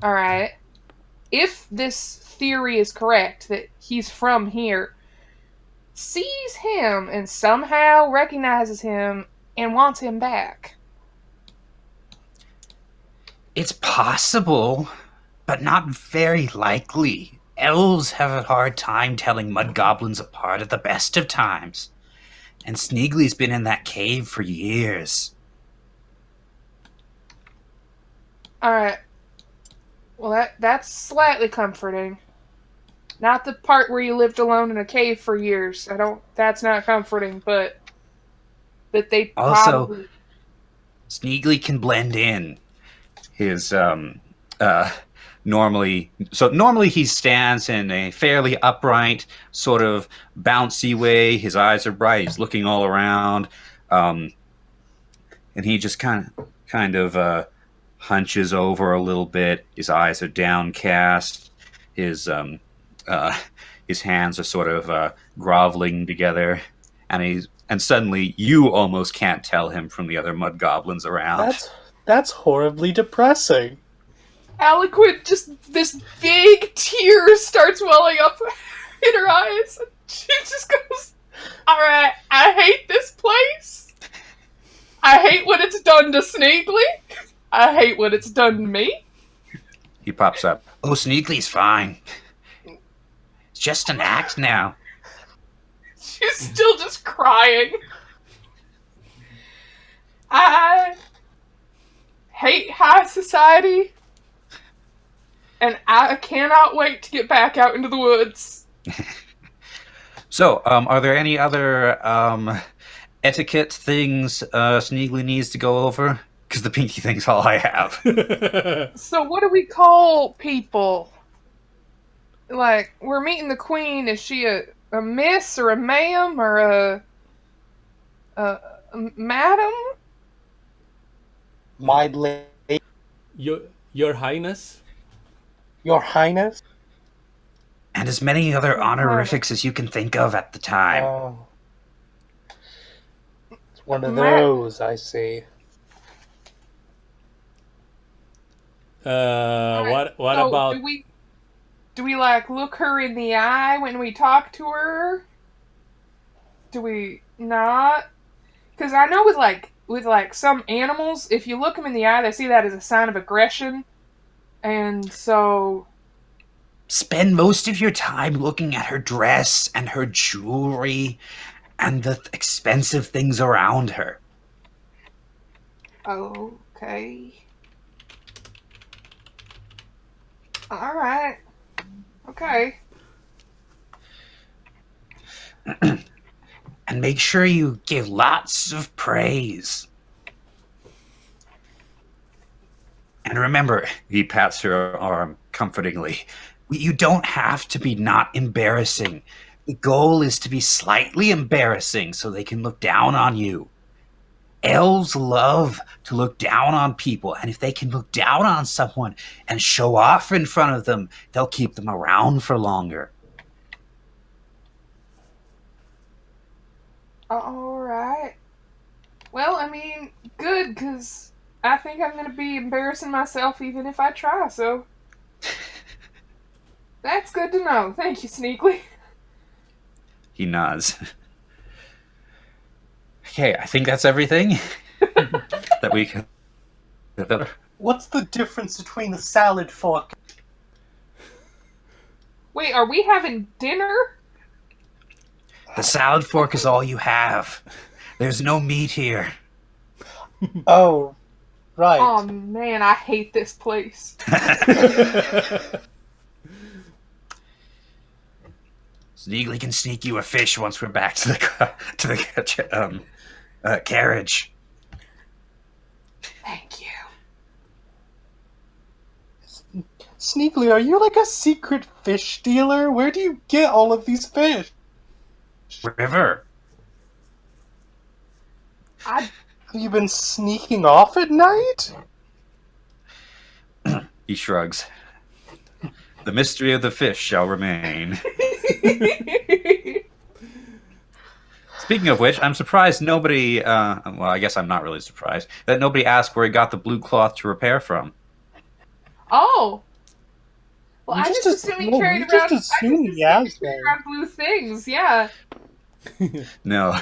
all right, if this theory is correct that he's from here, sees him and somehow recognizes him and wants him back? It's possible, but not very likely. Elves have a hard time telling mud goblins apart at the best of times. And Sneegli's been in that cave for years. Alright. Well, that's slightly comforting. Not the part where you lived alone in a cave for years. That's not comforting, but that they Also- probably... Sneegli can blend in. His normally he stands in a fairly upright, sort of bouncy way. His eyes are bright. He's looking all around, and he just kind of hunches over a little bit. His eyes are downcast. His hands are sort of groveling together, and suddenly you almost can't tell him from the other mud goblins around. That's horribly depressing. Aloquin, just this big tear starts welling up in her eyes. She just goes, "Alright, I hate this place. I hate what it's done to Sneegli. I hate what it's done to me." He pops up. "Oh, Sneegli's fine. It's just an act now." She's still just crying. I hate high society, and I cannot wait to get back out into the woods. So, are there any other etiquette things Sneegli needs to go over? Because the pinky thing's all I have. So what do we call people? Like, we're meeting the queen. Is she a miss or a ma'am or a madam? My lady, Your Highness? Your Highness? And as many other honorifics as you can think of at the time. Oh. It's one of those, I see. What So about... do we like look her in the eye when we talk to her? Do we not? Because I know with some animals, if you look them in the eye, they see that as a sign of aggression, and so Spend most of your time looking at her dress and her jewelry and the expensive things around her. okay. All right. Okay. And make sure you give lots of praise. And remember, he pats her arm comfortingly, you don't have to be not embarrassing. The goal is to be slightly embarrassing so they can look down on you. Elves love to look down on people, and if they can look down on someone and show off in front of them, they'll keep them around for longer. All right. Well, I mean, good, because I think I'm going to be embarrassing myself even if I try, so that's good to know. Thank you, Sneegli. He nods. Okay, I think that's everything that we can... What's the difference between the salad fork? Wait, are we having dinner? The salad fork is all you have. There's no meat here. Oh, right. Oh man, I hate this place. Sneegli can sneak you a fish once we're back to the carriage. Thank you. Sneegli, are you like a secret fish dealer? Where do you get all of these fish? River. Have you been sneaking off at night? He shrugs. The mystery of the fish shall remain. Speaking of which, I'm surprised nobody, well, I guess I'm not really surprised, that nobody asked where he got the blue cloth to repair from. Oh. Well, We I just just assumed he assume- carried we just around. assume he I has just carried one. around blue things. Yeah. No,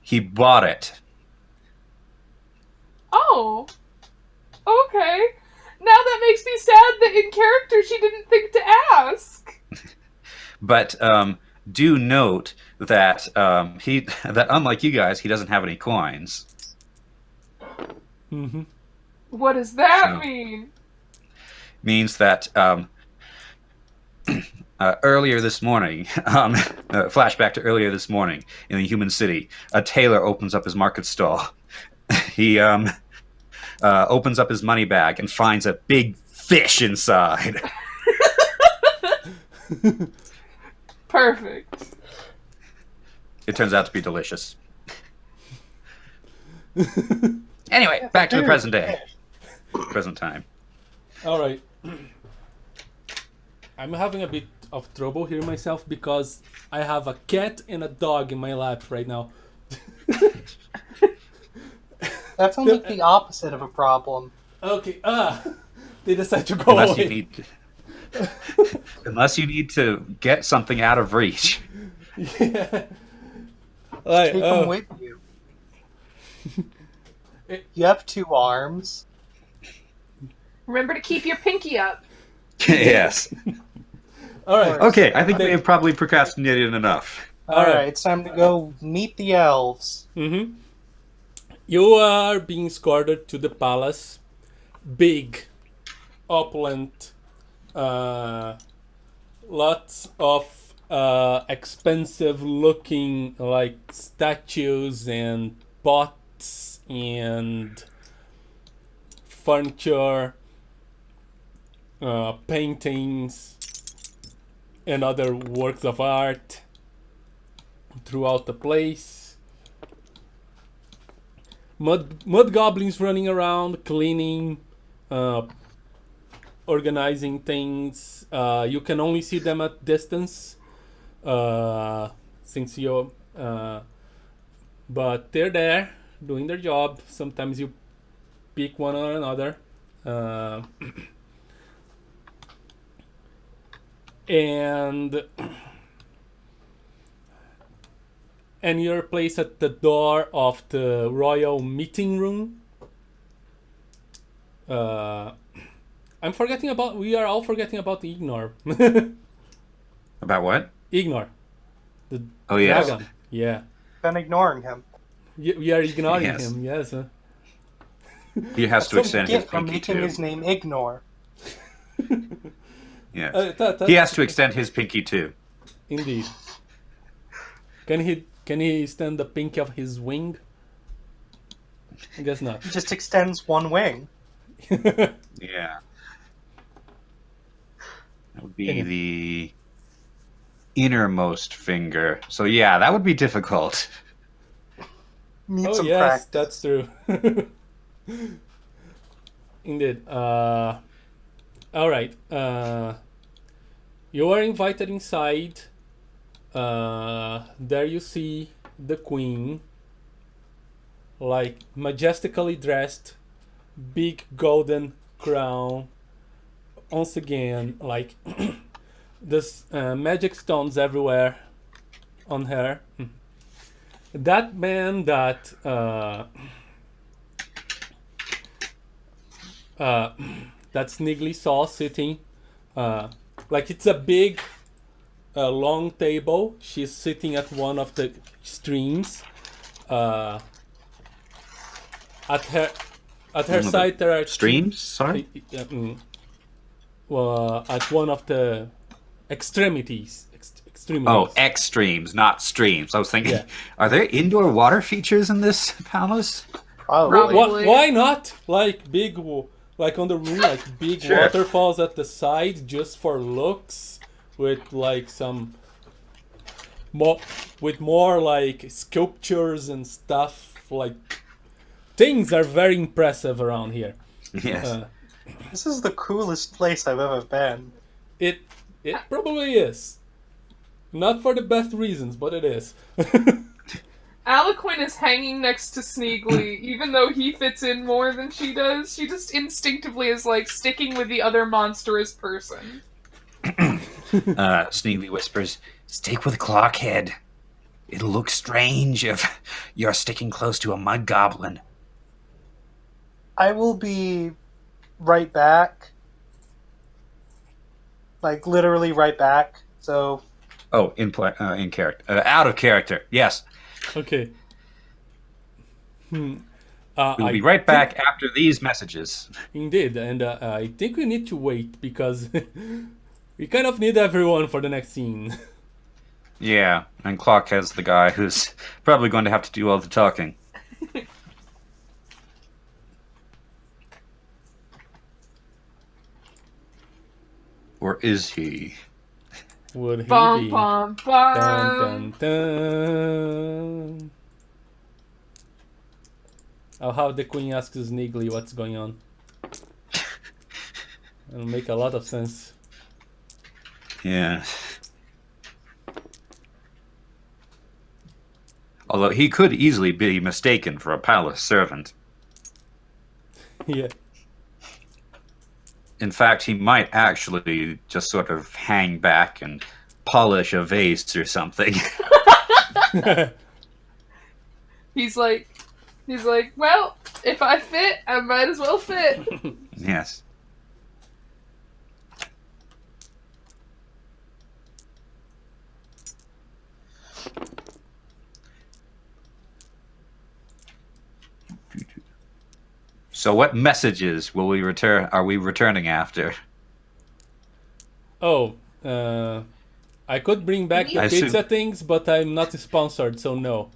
he bought it. Oh. Okay. Now that makes me sad that in character she didn't think to ask. But do note that that unlike you guys, he doesn't have any coins. Mm-hmm. What does that So- mean? Means that earlier this morning, flashback to earlier this morning in the human city, a tailor opens up his market stall. He opens up his money bag and finds a big fish inside. Perfect. It turns out to be delicious. Anyway, back to the present day. Present time. All right. I'm having a bit of trouble here myself because I have a cat and a dog in my lap right now. That sounds like the opposite of a problem. Okay. They decide to go away. Unless you need to get something out of reach. Yeah. Like, Take them with you. You have 2 arms. Remember to keep your pinky up. Yes. all right. Okay, I think we have probably procrastinated enough. Alright, it's time to go meet the elves. Mm-hmm. You are being escorted to the palace. Big, opulent, lots of expensive looking like statues and pots and furniture, paintings and other works of art throughout the place. Mud goblins running around, cleaning, organizing things. You can only see them at distance, since you. But they're there doing their job. Sometimes you pick one or another, and you're placed at the door of the royal meeting room. We are all forgetting about Ignore. About what? Ignore. The Oh, yes. dragon. Yeah. Been ignoring him. We are ignoring Yes. him, yes. He has to Some extend his gift from pinky making too. his name Ignore. Yes. That- He has to extend his pinky too. Indeed. Can he stand the pinky of his wing? I guess not. He just extends one wing. Yeah. That would be Anyway. the innermost finger. So yeah, that would be difficult. Need Oh some yes, practice. that's true. Indeed. All right. You are invited inside. There you see the queen, like majestically dressed, big golden crown. Once again, like there's magic stones everywhere on her. That man that that Sneegli saw sitting, like it's a big, long table. She's sitting at one of the extremes. At her side there are Streams? Sorry? at one of the extremities. Extremities. Oh, extremes, not streams. I was thinking, Yeah. are there indoor water features in this palace? Probably. Probably. Why not? Like big, like on the room, like big Sure. waterfalls at the side, just for looks, with like some more like sculptures and stuff. Like things are very impressive around here. Yes. This is the coolest place I've ever been. It probably is. Not for the best reasons, but it is. Aloquin is hanging next to Sneegli, even though he fits in more than she does. She just instinctively is like sticking with the other monstrous person. Sneegli whispers, "Stick with Clockhead. It'll look strange if you're sticking close to a mud goblin." I will be right back. Like, literally right back. So, Oh, in character. Out of character. Yes. Okay. We'll be right back after these messages. Indeed, and I think we need to wait because we kind of need everyone for the next scene. Yeah, and Clockhead's the guy who's probably going to have to do all the talking. Or is he? would he Bum, be? bum, Dun, bum. dun, dun. I'll have the queen ask Sneegli what's going on. It'll make a lot of sense. Yeah. Although he could easily be mistaken for a palace servant. Yeah. In fact, he might actually just sort of hang back and polish a vase or something. He's like, well, if I fit, I might as well fit. Yes. So what messages will we return? Are we returning after? Oh, I could bring back the I assume- pizza things, but I'm not sponsored, so no.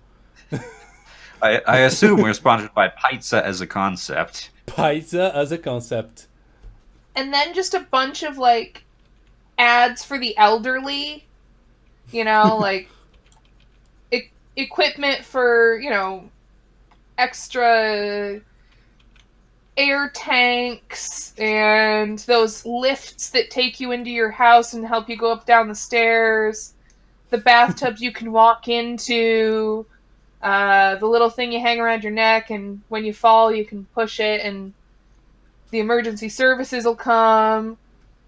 I assume we're sponsored by pizza as a concept. Pizza as a concept. And then just a bunch of like ads for the elderly, like equipment for, extra air tanks and those lifts that take you into your house and help you go up down the stairs, the bathtubs you can walk into, the little thing you hang around your neck, and when you fall you can push it and the emergency services will come,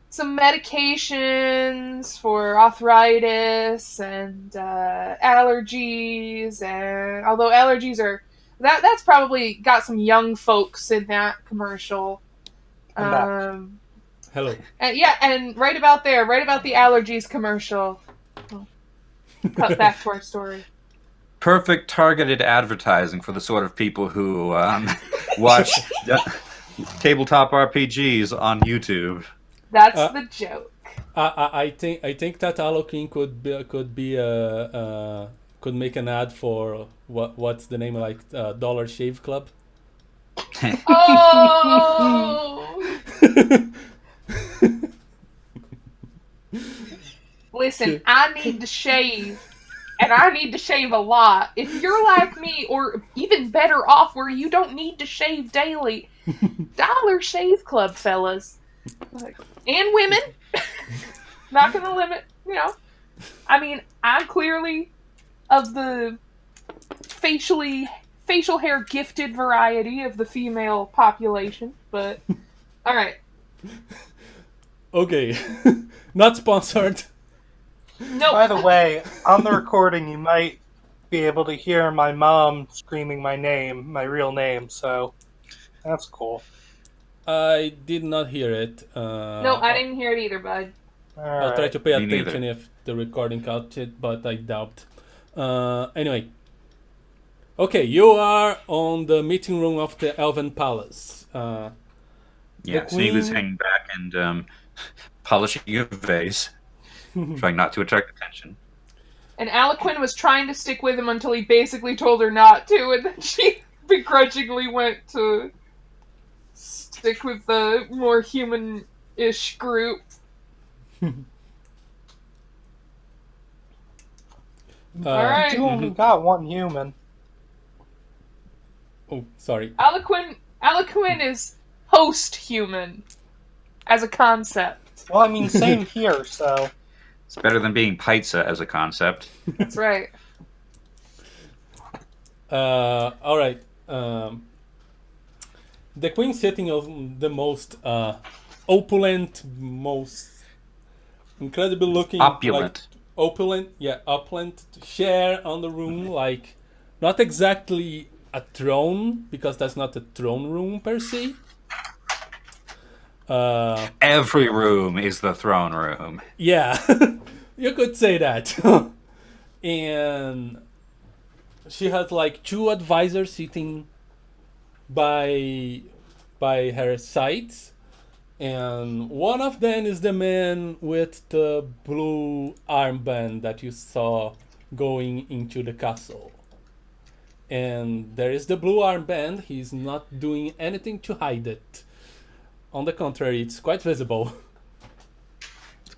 some medications for arthritis and allergies, and although allergies are that's probably got some young folks in that commercial. I'm back. Hello. And right about the allergies commercial. Cut back to our story. Perfect targeted advertising for the sort of people who watch tabletop RPGs on YouTube. That's the joke. I think that Aloquin could make an ad for what's the name, like Dollar Shave Club. Oh! Listen, I need to shave, and I need to shave a lot. If you're like me, or even better off, where you don't need to shave daily, Dollar Shave Club, fellas. And women. Not gonna limit, I mean, I'm clearly of the facial hair gifted variety of the female population, but alright. Okay. Not sponsored. No. By the way, on the recording, you might be able to hear my mom screaming my name, my real name, so that's cool. I did not hear it. No, I didn't hear it either, bud. I'll try to pay Me attention neither. if the recording caught it, but I doubt. Anyway. Okay, you are on the meeting room of the Elven Palace. Yeah, The Sneegly's queen- hanging back and polishing a vase, trying not to attract attention. And Aloquin was trying to stick with him until he basically told her not to, and then she begrudgingly went to stick with the more human-ish group. Alright. You only got one human. Oh, sorry. Aloquin is host-human as a concept. Well, I mean, same here, so... It's better than being pizza as a concept. That's right. All right. The queen sitting on the most opulent, most incredible looking, Opulent. opulent chair on the room, like not exactly a throne, because that's not a throne room per se. Every room is the throne room. Yeah, you could say that. And she has like two advisors sitting by her sides, and one of them is the man with the blue armband that you saw going into the castle. And there is the blue armband. He's not doing anything to hide it. On the contrary, it's quite visible.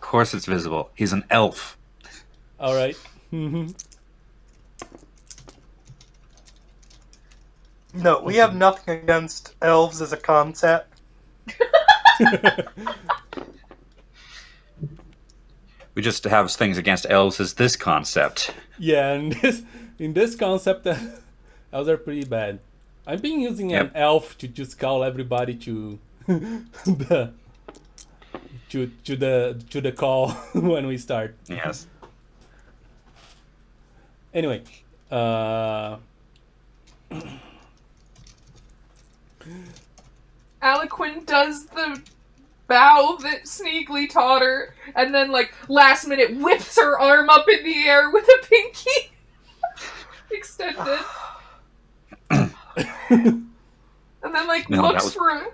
course it's visible. He's an elf. All right. Mhm. No, we have nothing against elves as a concept. We just have things against elves as this concept. Yeah, and in this concept, elves are pretty bad. I've been using an Yep. elf to just call everybody to the to the call when we start. Yes. Anyway, Aloquin does the bow that Sneegli taught her, and then, like, last minute whips her arm up in the air with a pinky extended. And then, like, No, that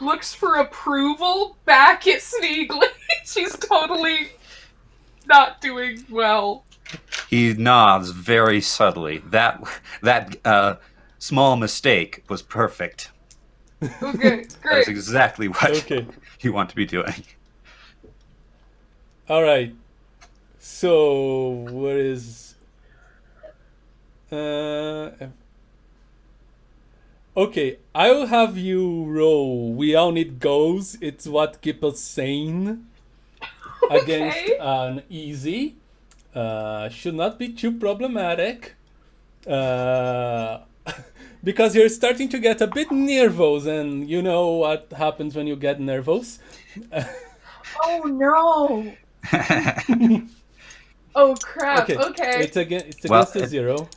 looks for approval back at Sneegli. She's totally not doing well. He nods very subtly. That small mistake was perfect. Okay, That great. is exactly what okay. you want to be doing. All right. So where is? Okay, I will have you roll. We all need goals. It's what keeps us sane. Against Okay. an easy. Should not be too problematic. Because you're starting to get a bit nervous, and you know what happens when you get nervous. Oh no! Oh crap! Okay, Okay. it's against Well, a 0.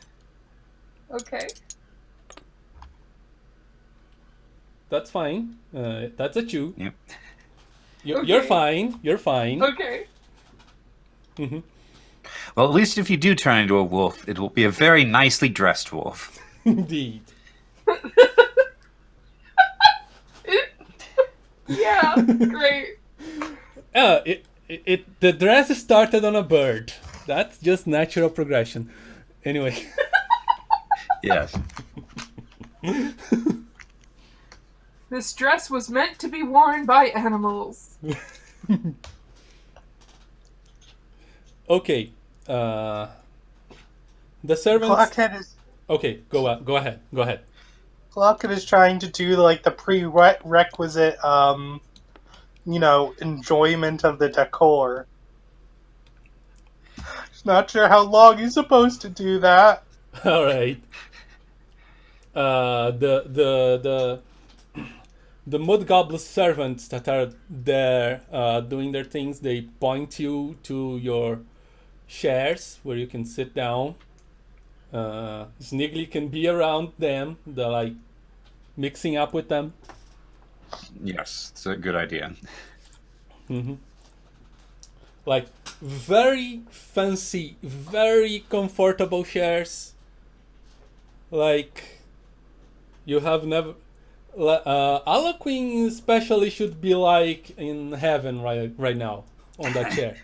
Okay. That's fine. That's a 2. Yep. You're Okay. fine. You're fine. Okay. Mhm. Well, at least if you do turn into a wolf, it will be a very nicely dressed wolf. Indeed. Yeah. Great. The dress started on a bird. That's just natural progression. Anyway. Yes. This dress was meant to be worn by animals. Okay. The servants. Clockhead is Okay, go ahead. Go ahead. Clockhead is trying to do like the prerequisite, enjoyment of the decor. Just not sure how long he's supposed to do that. All right. The Mud Goblin servants that are there doing their things, they point you to your chairs where you can sit down. Sneegli can be around them. They're like mixing up with them. Yes, it's a good idea. Mm-hmm. Like very fancy, very comfortable chairs. Like you have never. Aloquin especially should be like in heaven right now on that chair.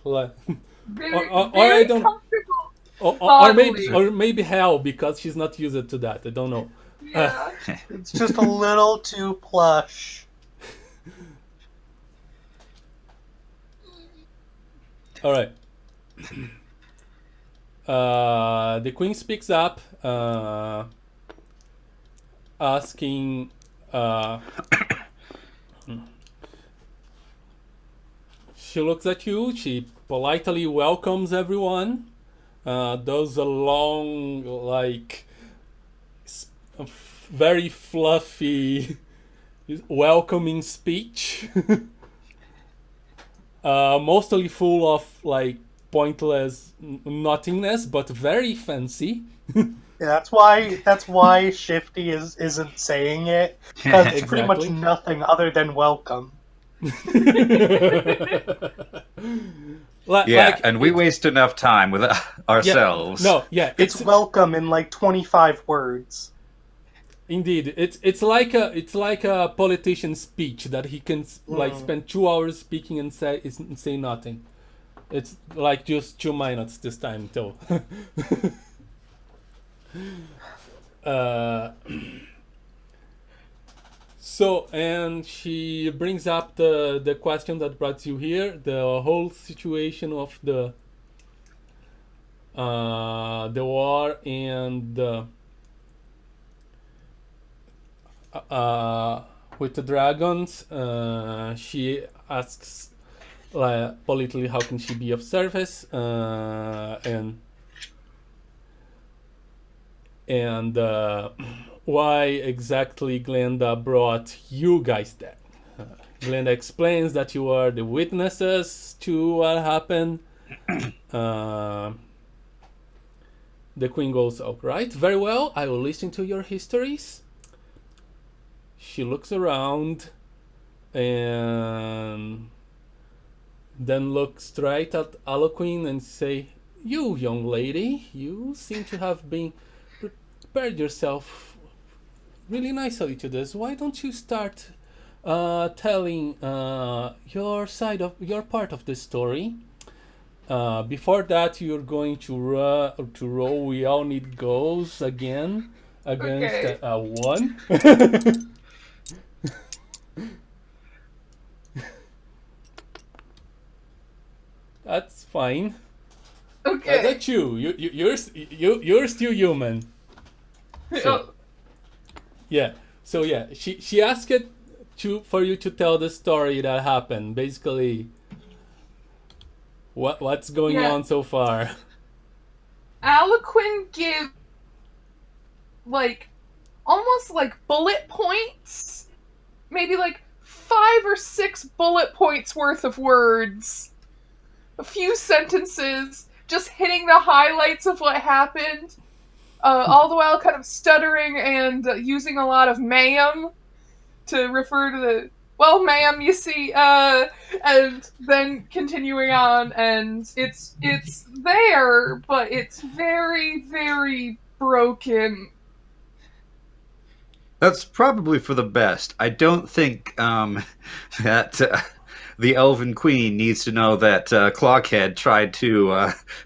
Like, Very, Or very I don't- comfortable. or Bodily. maybe hell because she's not used to that. I don't know. Yeah. It's just a little too plush. All right. The queen speaks up, asking. She looks at you. She politely welcomes everyone. Does a long, like, very fluffy, welcoming speech. Mostly full of like pointless nothingness, but very fancy. Yeah, that's why Shifty isn't saying it, because it's pretty much Exactly. nothing other than welcome. Yeah, Like, and we waste enough time with ourselves. It's welcome in like 25 words. Indeed, it's like a politician's speech that he can like spend 2 hours speaking and say nothing. It's like just 2 minutes this time though. So, and she brings up the question that brought you here, the whole situation of the war and with the dragons. She asks politely how can she be of service, and why exactly Glenda brought you guys there. Glenda explains that you are the witnesses to what happened. The queen goes, "Oh, right, very well. I will listen to your histories." She looks around and then looks straight at Aloquin and say, "You, young lady, you seem to have been prepared yourself really nicely to this. Why don't you start telling your side of your part of the story? Before that, you're going to roll. We all need goals again against one." That's fine. Okay. That's you. You're still human. So, yeah. So yeah, she asked it for you to tell the story that happened. Basically, what's going on so far? Aloquin gives almost like bullet points, maybe like 5 or 6 bullet points worth of words, a few sentences, just hitting the highlights of what happened, all the while kind of stuttering and using a lot of ma'am to refer to the, well, ma'am, you see, and then continuing on, and it's there, but it's very, very broken. That's probably for the best. I don't think that the Elven Queen needs to know that Clockhead tried to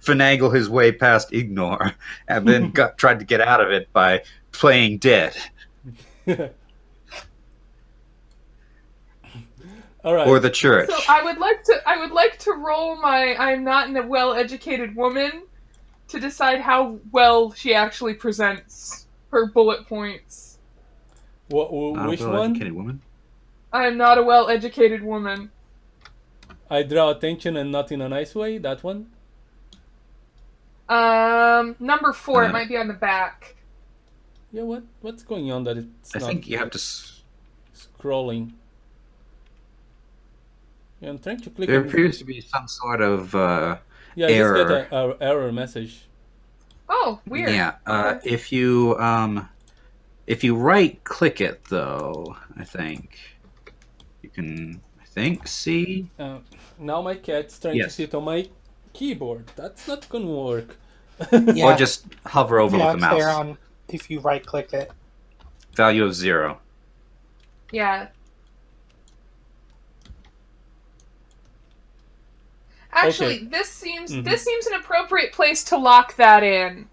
finagle his way past Ignore and then tried to get out of it by playing dead. All right. Or the church. So I would like to roll my I'm not a well-educated woman to decide how well she actually presents her bullet points. Which one? Woman? I am not a well-educated woman. I draw attention and not in a nice way. That one. Number 4. It might be on the back. Yeah. What's going on that it's I not think you have to scrolling. Yeah, I'm trying to click. There appears to be some sort of I error. just get an error message. Oh, weird. Yeah. If you right click it though, I think you can see. Now my cat's trying to sit on my keyboard. That's not gonna work. Yeah. Or just hover over with the it's mouse. there on if you right click it. Value of 0. Yeah. Actually, Okay. this seems an appropriate place to lock that in.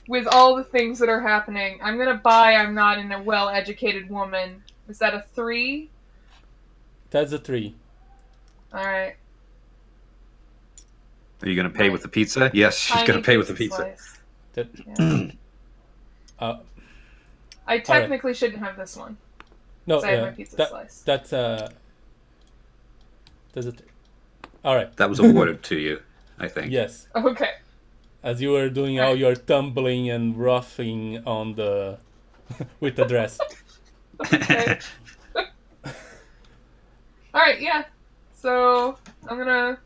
With all the things that are happening. I'm gonna buy I'm not in a well-educated woman. Is that a 3? That's a 3. Alright. Are you going to pay with the pizza? Yes, she's going to pay with the pizza. That, I technically shouldn't have this one. no, I have my pizza slice. That's a 3. All right. That was awarded to you, I think. Yes. Okay. As you were doing all your tumbling and roughing on the with the dress. Okay. Alright, yeah. So, I'm gonna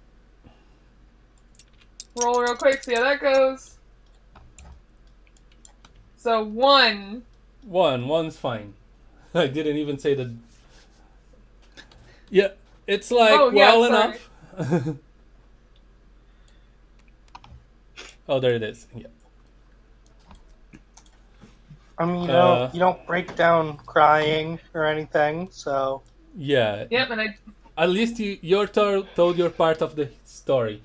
roll real quick, see how that goes. So, 1. One's fine. I didn't even say that. Yeah, it's like enough. Oh, there it is. Yeah. I mean, you don't break down crying or anything, so. Yeah. Yep, and at least you told your part of the story.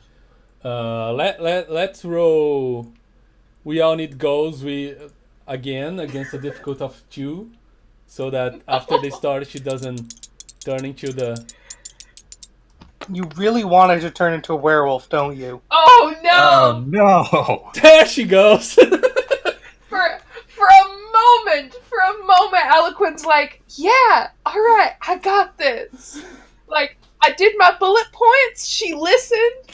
Let's roll. We all need goals. We again against a difficult of 2. so that after they start, she doesn't turn into the. You really wanted to turn into a werewolf, don't you? Oh no! Oh no! There she goes. For a moment, Aloquin's like, yeah, all right, I got this. Like, I did my bullet points. She listened,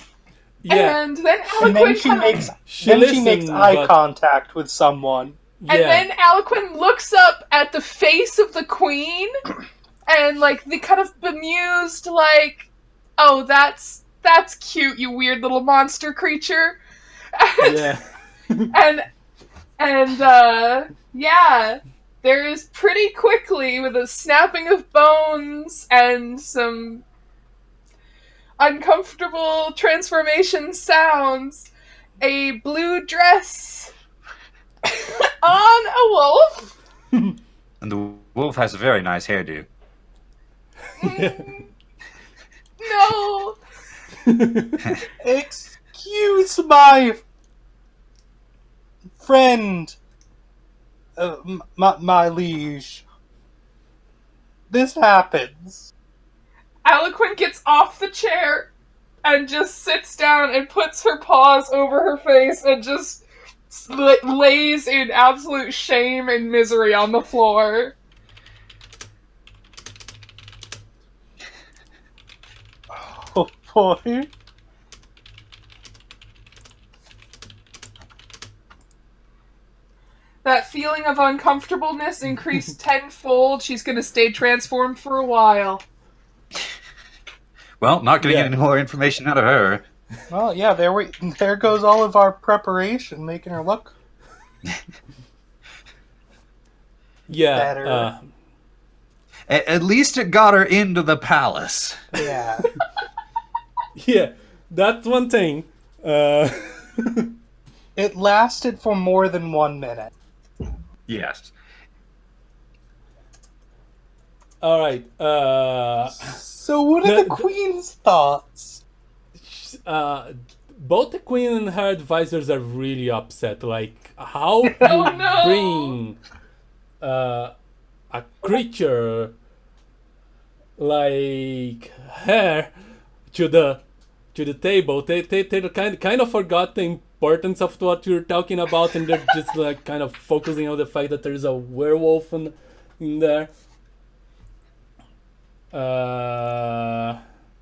Yeah, and then And Aloquin then she makes she she makes listened, eye but- contact with someone. yeah. And then Aloquin looks up at the face of the queen, and like the kind of bemused, like, "Oh, that's cute, you weird little monster creature." Yeah. And yeah, there is pretty quickly, with a snapping of bones and some uncomfortable transformation sounds, a blue dress on a wolf. And the wolf has a very nice hairdo. No. Excuse my friend, my liege. This happens. Aloquin gets off the chair and just sits down and puts her paws over her face and just lays in absolute shame and misery on the floor. Oh boy. That feeling of uncomfortableness increased tenfold. She's gonna stay transformed for a while. Well, not getting Yeah. any more information out of her. Well, yeah, there goes all of our preparation, making her look Yeah. better. At least it got her into the palace. Yeah. Yeah. That's one thing. It lasted for more than 1 minute. Yes. All right. So what are the queen's thoughts? Both the queen and her advisors are really upset. Like, how you Oh, no. bring a creature like her to the table? They kind of forgot the importance of what you're talking about, and they're just like kind of focusing on the fact that there's a werewolf in there. I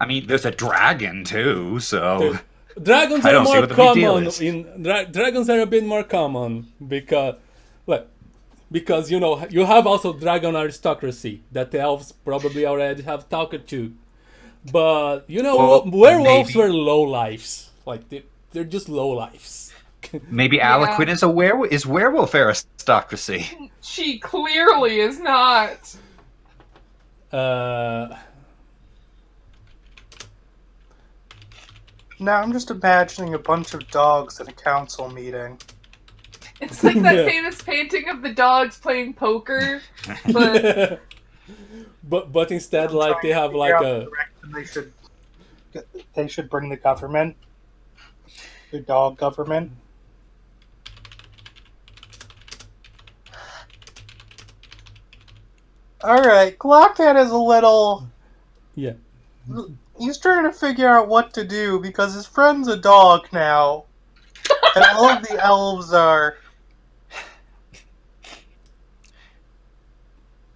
mean, there's a dragon too, so Dragons I are don't see more what the big deal common. is. Dragons are a bit more common because you know you have also dragon aristocracy that the elves probably already have talked to, but you know Well, werewolves maybe. were low lives. Like they're just low lives. maybe Aloquin is werewolf aristocracy. She clearly is not. Now I'm just imagining a bunch of dogs at a council meeting. It's like that Yeah. famous painting of the dogs playing poker, but but instead, I'm like trying they to have figure like out a the direction they should bring the government. The dog government. Alright, Clockhead is a little... yeah. He's trying to figure out what to do because his friend's a dog now. And all of the elves are...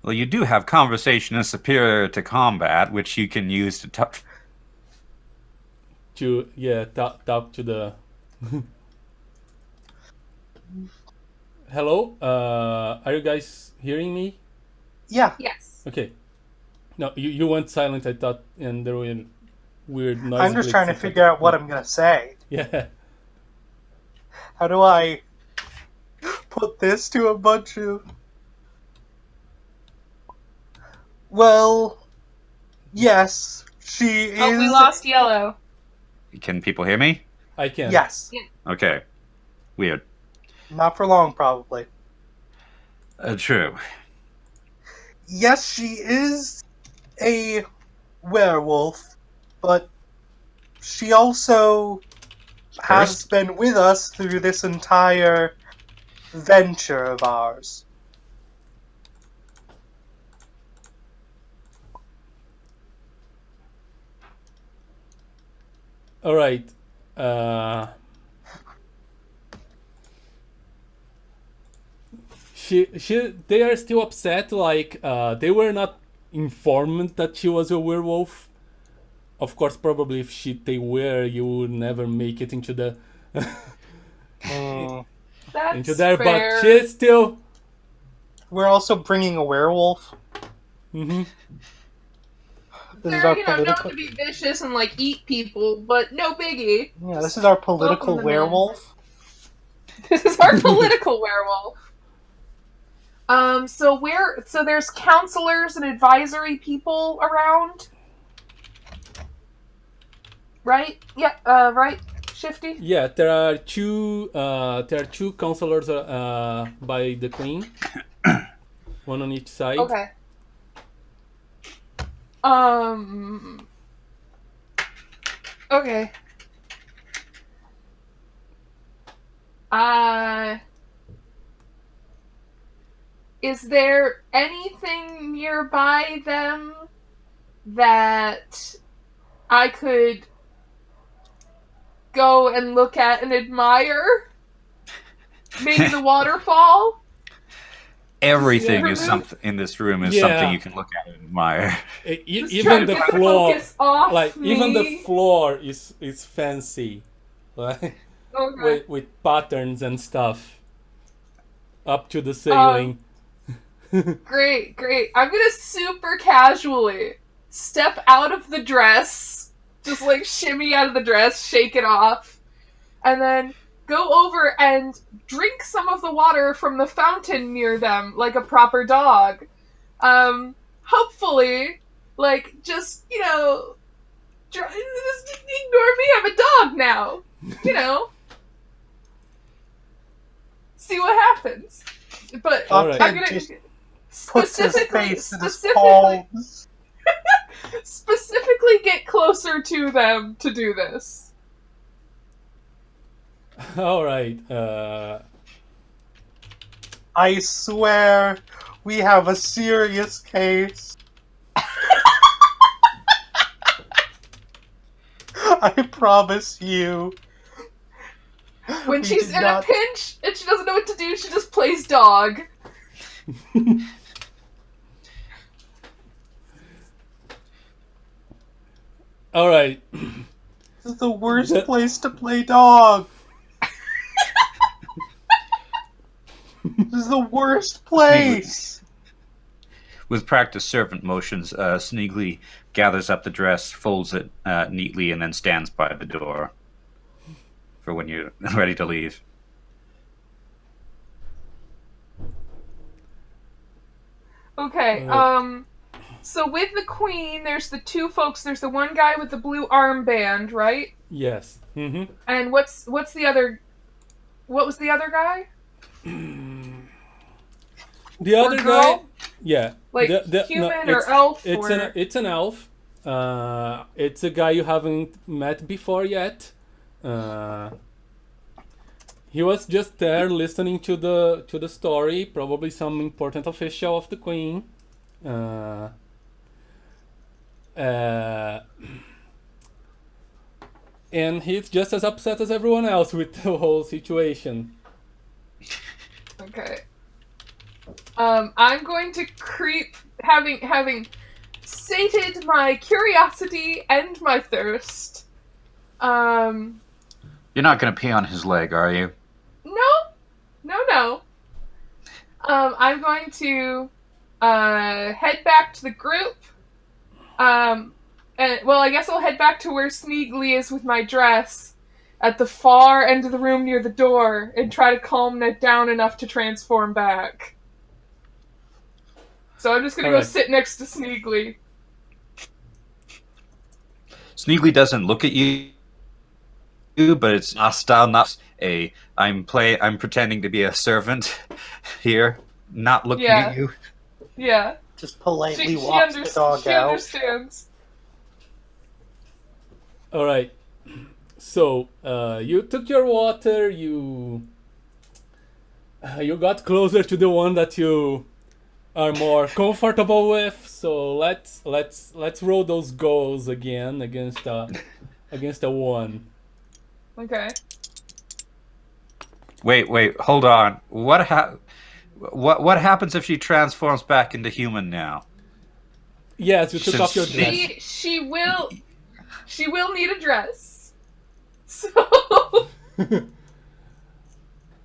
Well, you do have conversation is superior to combat, which you can use to talk. To talk to the. Hello, are you guys hearing me? Yeah. yes. Okay. No, you went silent. I thought, and there were weird noises. I'm just trying to figure out what I'm going to say. Yeah. How do I put this to a bunch of... Well, yes, she is... Oh, we lost Yellow. Can people hear me? I can. Yes. Okay. Weird. Not for long, probably. True. Yes, she is a werewolf, but she also has Cursed? been with us through this entire venture of ours. All right. They are still upset. Like they were not informed that she was a werewolf. Of course, probably if they were, you would never make it into the That's into there. fair. But she's still. We're also bringing a werewolf. Mm-hmm. This is They're, our known political. to be vicious and like eat people, but no biggie. Yeah, this is our political Welcome to men. werewolf. This is our political werewolf. So there's counselors and advisory people around, right? Yeah. Right. Shifty. Yeah, there are two. There are two counselors by the queen, one on each side. Okay. Okay. Is there anything nearby them that I could go and look at and admire? Maybe the waterfall? Everything Yeah. is something in this room is Yeah. something you can look at and admire. Just Even trying to the get floor, focus off like me. even the floor is fancy, like, Okay. with patterns and stuff up to the ceiling. Great. I'm gonna super casually step out of the dress, just like shimmy out of the dress, shake it off, and then go over and drink some of the water from the fountain near them like a proper dog. Hopefully, like, just, just ignore me, I'm a dog now. See what happens. But All right. I'm gonna Just puts his specifically face in his palms. specifically get closer to them to do this. All right. I swear, we have a serious case. I promise you. When We she's did in not- a pinch and she doesn't know what to do, she just plays dog. All right. This is the worst The- place to play dog. This is the worst place. With practiced servant motions, Sneegli gathers up the dress, folds it neatly, and then stands by the door for when you're ready to leave. Okay, so with the queen, there's the two folks. There's the one guy with the blue armband, right? Yes. Mm-hmm. And what's the other? What was the other guy? The other girl? guy. Yeah. Like human or elf? It's or... it's an elf. It's a guy you haven't met before yet. He was just there listening to the story, probably some important official of the queen. And he's just as upset as everyone else with the whole situation. Okay. I'm going to creep, having sated my curiosity and my thirst. You're not going to pee on his leg, are you? No. I'm going to head back to the group. And well, I guess I'll head back to where Sneegli is with my dress at the far end of the room near the door and try to calm it down enough to transform back. So I'm just gonna go Alright. sit next to Sneegli. Sneegli doesn't look at you, but it's hostile. Not a. I'm pretending to be a servant here, not looking Yeah. at you. Yeah. Just politely walks the dog she out. understands. All right. So you took your water. You got closer to the one that you are more comfortable with. So let's roll those goals again against against a 1. Okay. Wait, hold on. What happens if she transforms back into human now? Yes, you took off your Since dress. She will need a dress. So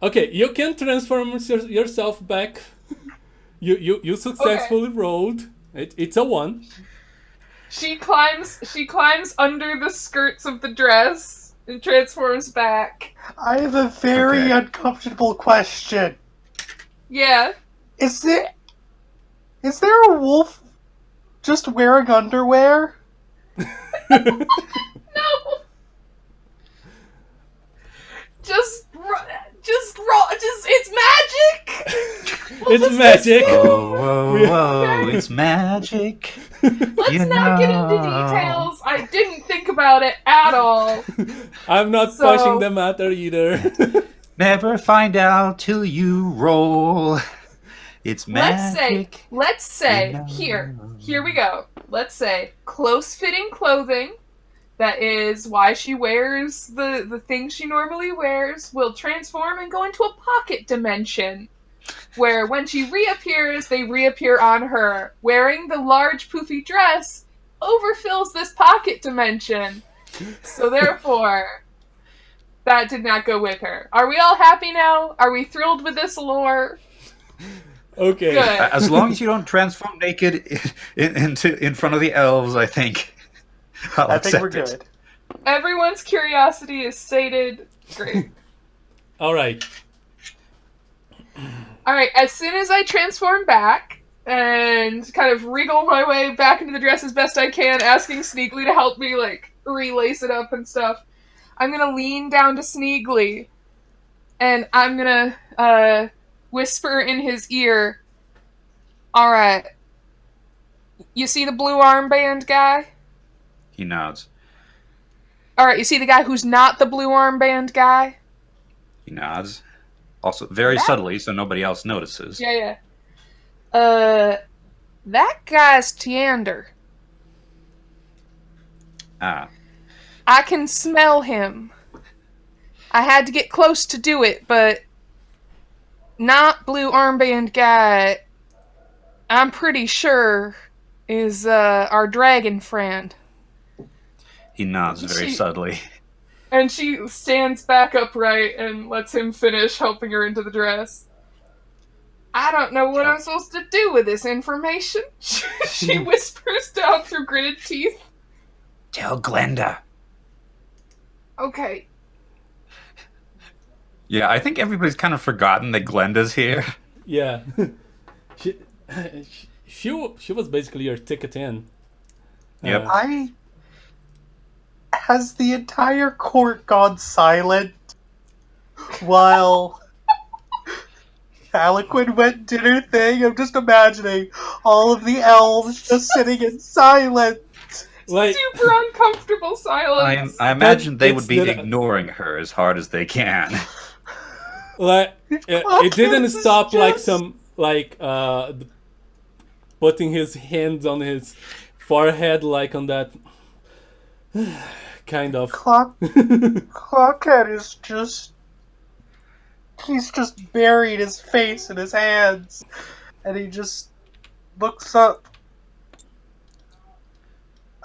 Okay, you can transform yourself back. You successfully rolled. It's a 1. she climbs under the skirts of the dress and transforms back. I have a very Okay. uncomfortable question. Yeah. Is there a wolf just wearing underwear? No. It's magic. It's magic. Whoa, it's magic. Let's not get into details. I didn't think about it at all. I'm not So- pushing the matter either. Never find out till you roll. It's magic. Let's say, You know. here we go. Let's say close-fitting clothing, that is why she wears the things she normally wears, will transform and go into a pocket dimension, where when she reappears, they reappear on her. Wearing the large poofy dress overfills this pocket dimension. So therefore, that did not go with her. Are we all happy now? Are we thrilled with this lore? Okay. Good. As long as you don't transform naked in front of the elves, I think I'll I think we're accept it. good. Everyone's curiosity is sated. Great. All right. Alright, as soon as I transform back and kind of wriggle my way back into the dress as best I can, asking Sneegli to help me, like, relace it up and stuff, I'm gonna lean down to Sneegli and I'm gonna whisper in his ear, alright, you see the blue armband guy? He nods. Alright, you see the guy who's not the blue armband guy? He nods. Also, very subtly, so nobody else notices. Yeah. That guy's Tiander. Ah, I can smell him. I had to get close to do it, but not blue armband guy, I'm pretty sure, is our dragon friend. he nods very subtly. And she stands back upright and lets him finish helping her into the dress. I don't know what I'm supposed to do with this information. She whispers down through gritted teeth. Tell Glenda. Okay. Yeah, I think everybody's kind of forgotten that Glenda's here. Yeah. she was basically your ticket in. Yep. Has the entire court gone silent while Aloquin went and did her thing? I'm just imagining all of the elves just sitting in silence. Like, Super uncomfortable silence. I imagine they it's would be the- ignoring her as hard as they can. like it didn't This is stop like just- some like putting his hands on his forehead like on that kind of Clockhead is just... He's just buried his face in his hands. And he just looks up.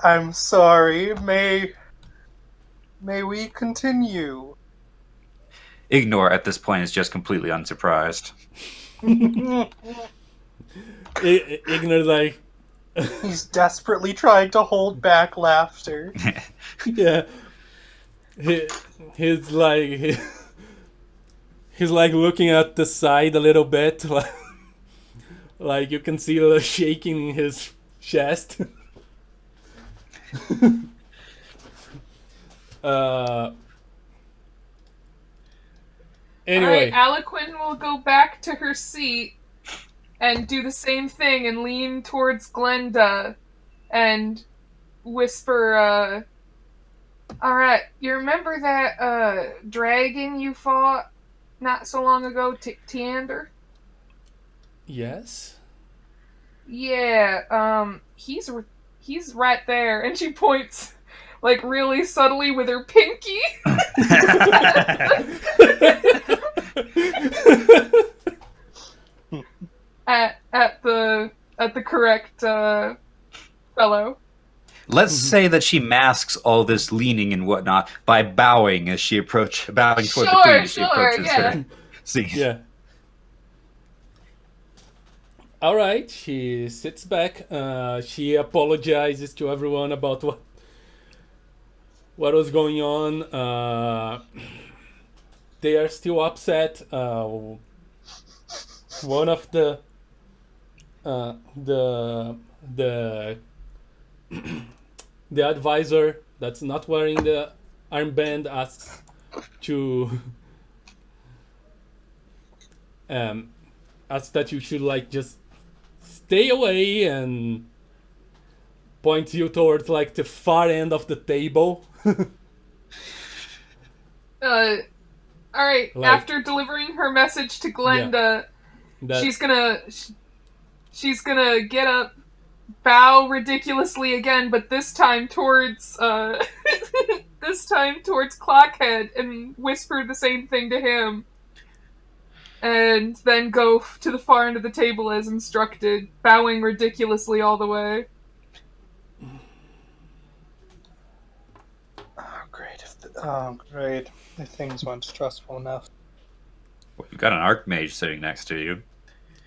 I'm sorry, may we continue? Ignore at this point is just completely unsurprised. ignore like He's desperately trying to hold back laughter. yeah he's like he's like looking at the side a little bit like you can see the shaking in his chest. Anyway, Alright, Aloquin will go back to her seat and do the same thing and lean towards Glenda and whisper, alright, you remember that dragon you fought not so long ago, Tiander? yes. Yeah, he's right there. And she points like really subtly with her pinky at the correct fellow. Let's say that she masks all this leaning and whatnot by bowing as she bowing toward the queen as she approaches her. See. Yeah. All right. She sits back. She apologizes to everyone about what was going on. They are still upset. One of the advisor that's not wearing the armband asks to asks that you should like just stay away and points you towards like the far end of the table. All right. Like- After delivering her message to Glenda, That- she's gonna get up, bow ridiculously again, but this time towards Clockhead and whisper the same thing to him, and then go to the far end of the table as instructed, bowing ridiculously all the way. Oh, great. Oh, great. If things weren't stressful enough. Well, you've got an archmage sitting next to you.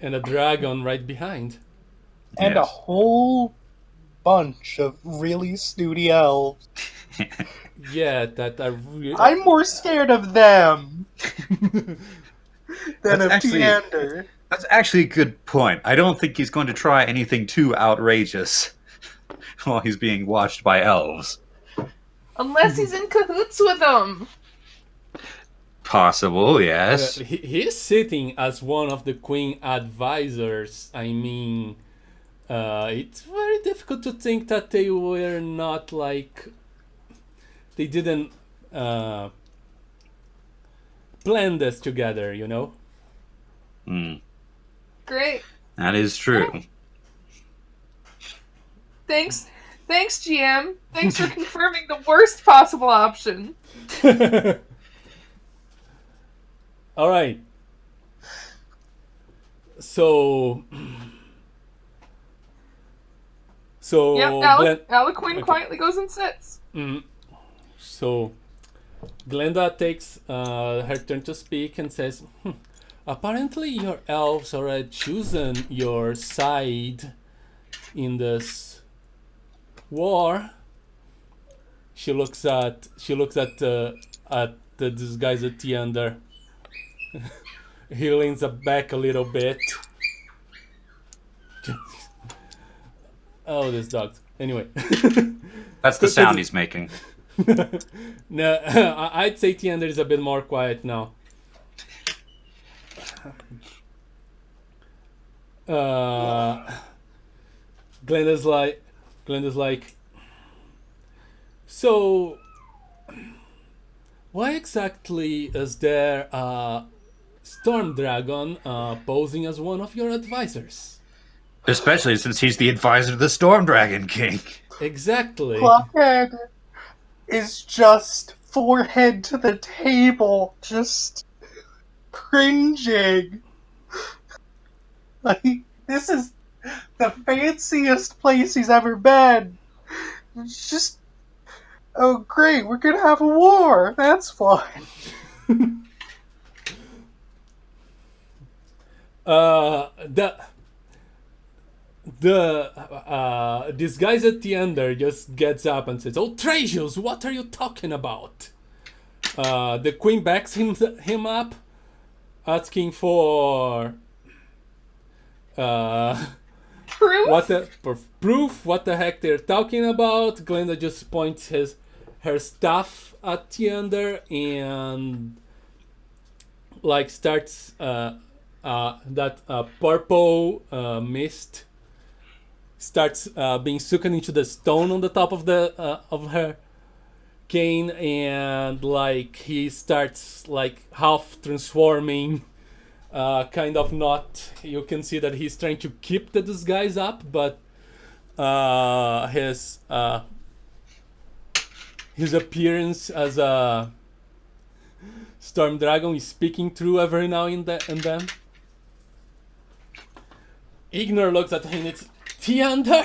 and a dragon right behind. And a Yes. whole bunch of really snooty elves. Yeah, that are really... I'm more scared of them than That's of actually- Teander. That's actually a good point. I don't think he's going to try anything too outrageous while he's being watched by elves. Unless he's in cahoots with them. Possible, yes. He's sitting as one of the queen advisors. I mean, it's very difficult to think that they were not like... They didn't plan this together, you know? Great. That is true. Thanks, GM. Thanks for confirming the worst possible option. All right. So Yep, Aloquin Okay. quietly goes and sits. So Glenda takes her turn to speak and says, apparently your elves already chosen your side in this war. She looks at the disguised Teander. He leans back a little bit. Oh, this dog. Anyway. That's the sound he's making. No, I'd say Teander is a bit more quiet now. Glenda's like, so why exactly is there a storm dragon posing as one of your advisors? Especially since he's the advisor to the Storm Dragon King. Exactly. Clockhead is just forehead to the table, just cringing. Like, this is the fanciest place he's ever been. It's just, oh great, we're gonna have a war. That's fun. The disguised Teander just gets up and says, "Oh, Trajan, what are you talking about?" The queen backs him up, asking for Proof? proof. What the heck they're talking about? Glenda just points her staff at Teander and like starts that purple mist starts being sucked into the stone on the top of the of her cane, and like he starts like half transforming, kind of not. You can see that he's trying to keep the disguise up, but his his appearance as a storm dragon is speaking through every now and then. Ignor looks at him. It's Tiander.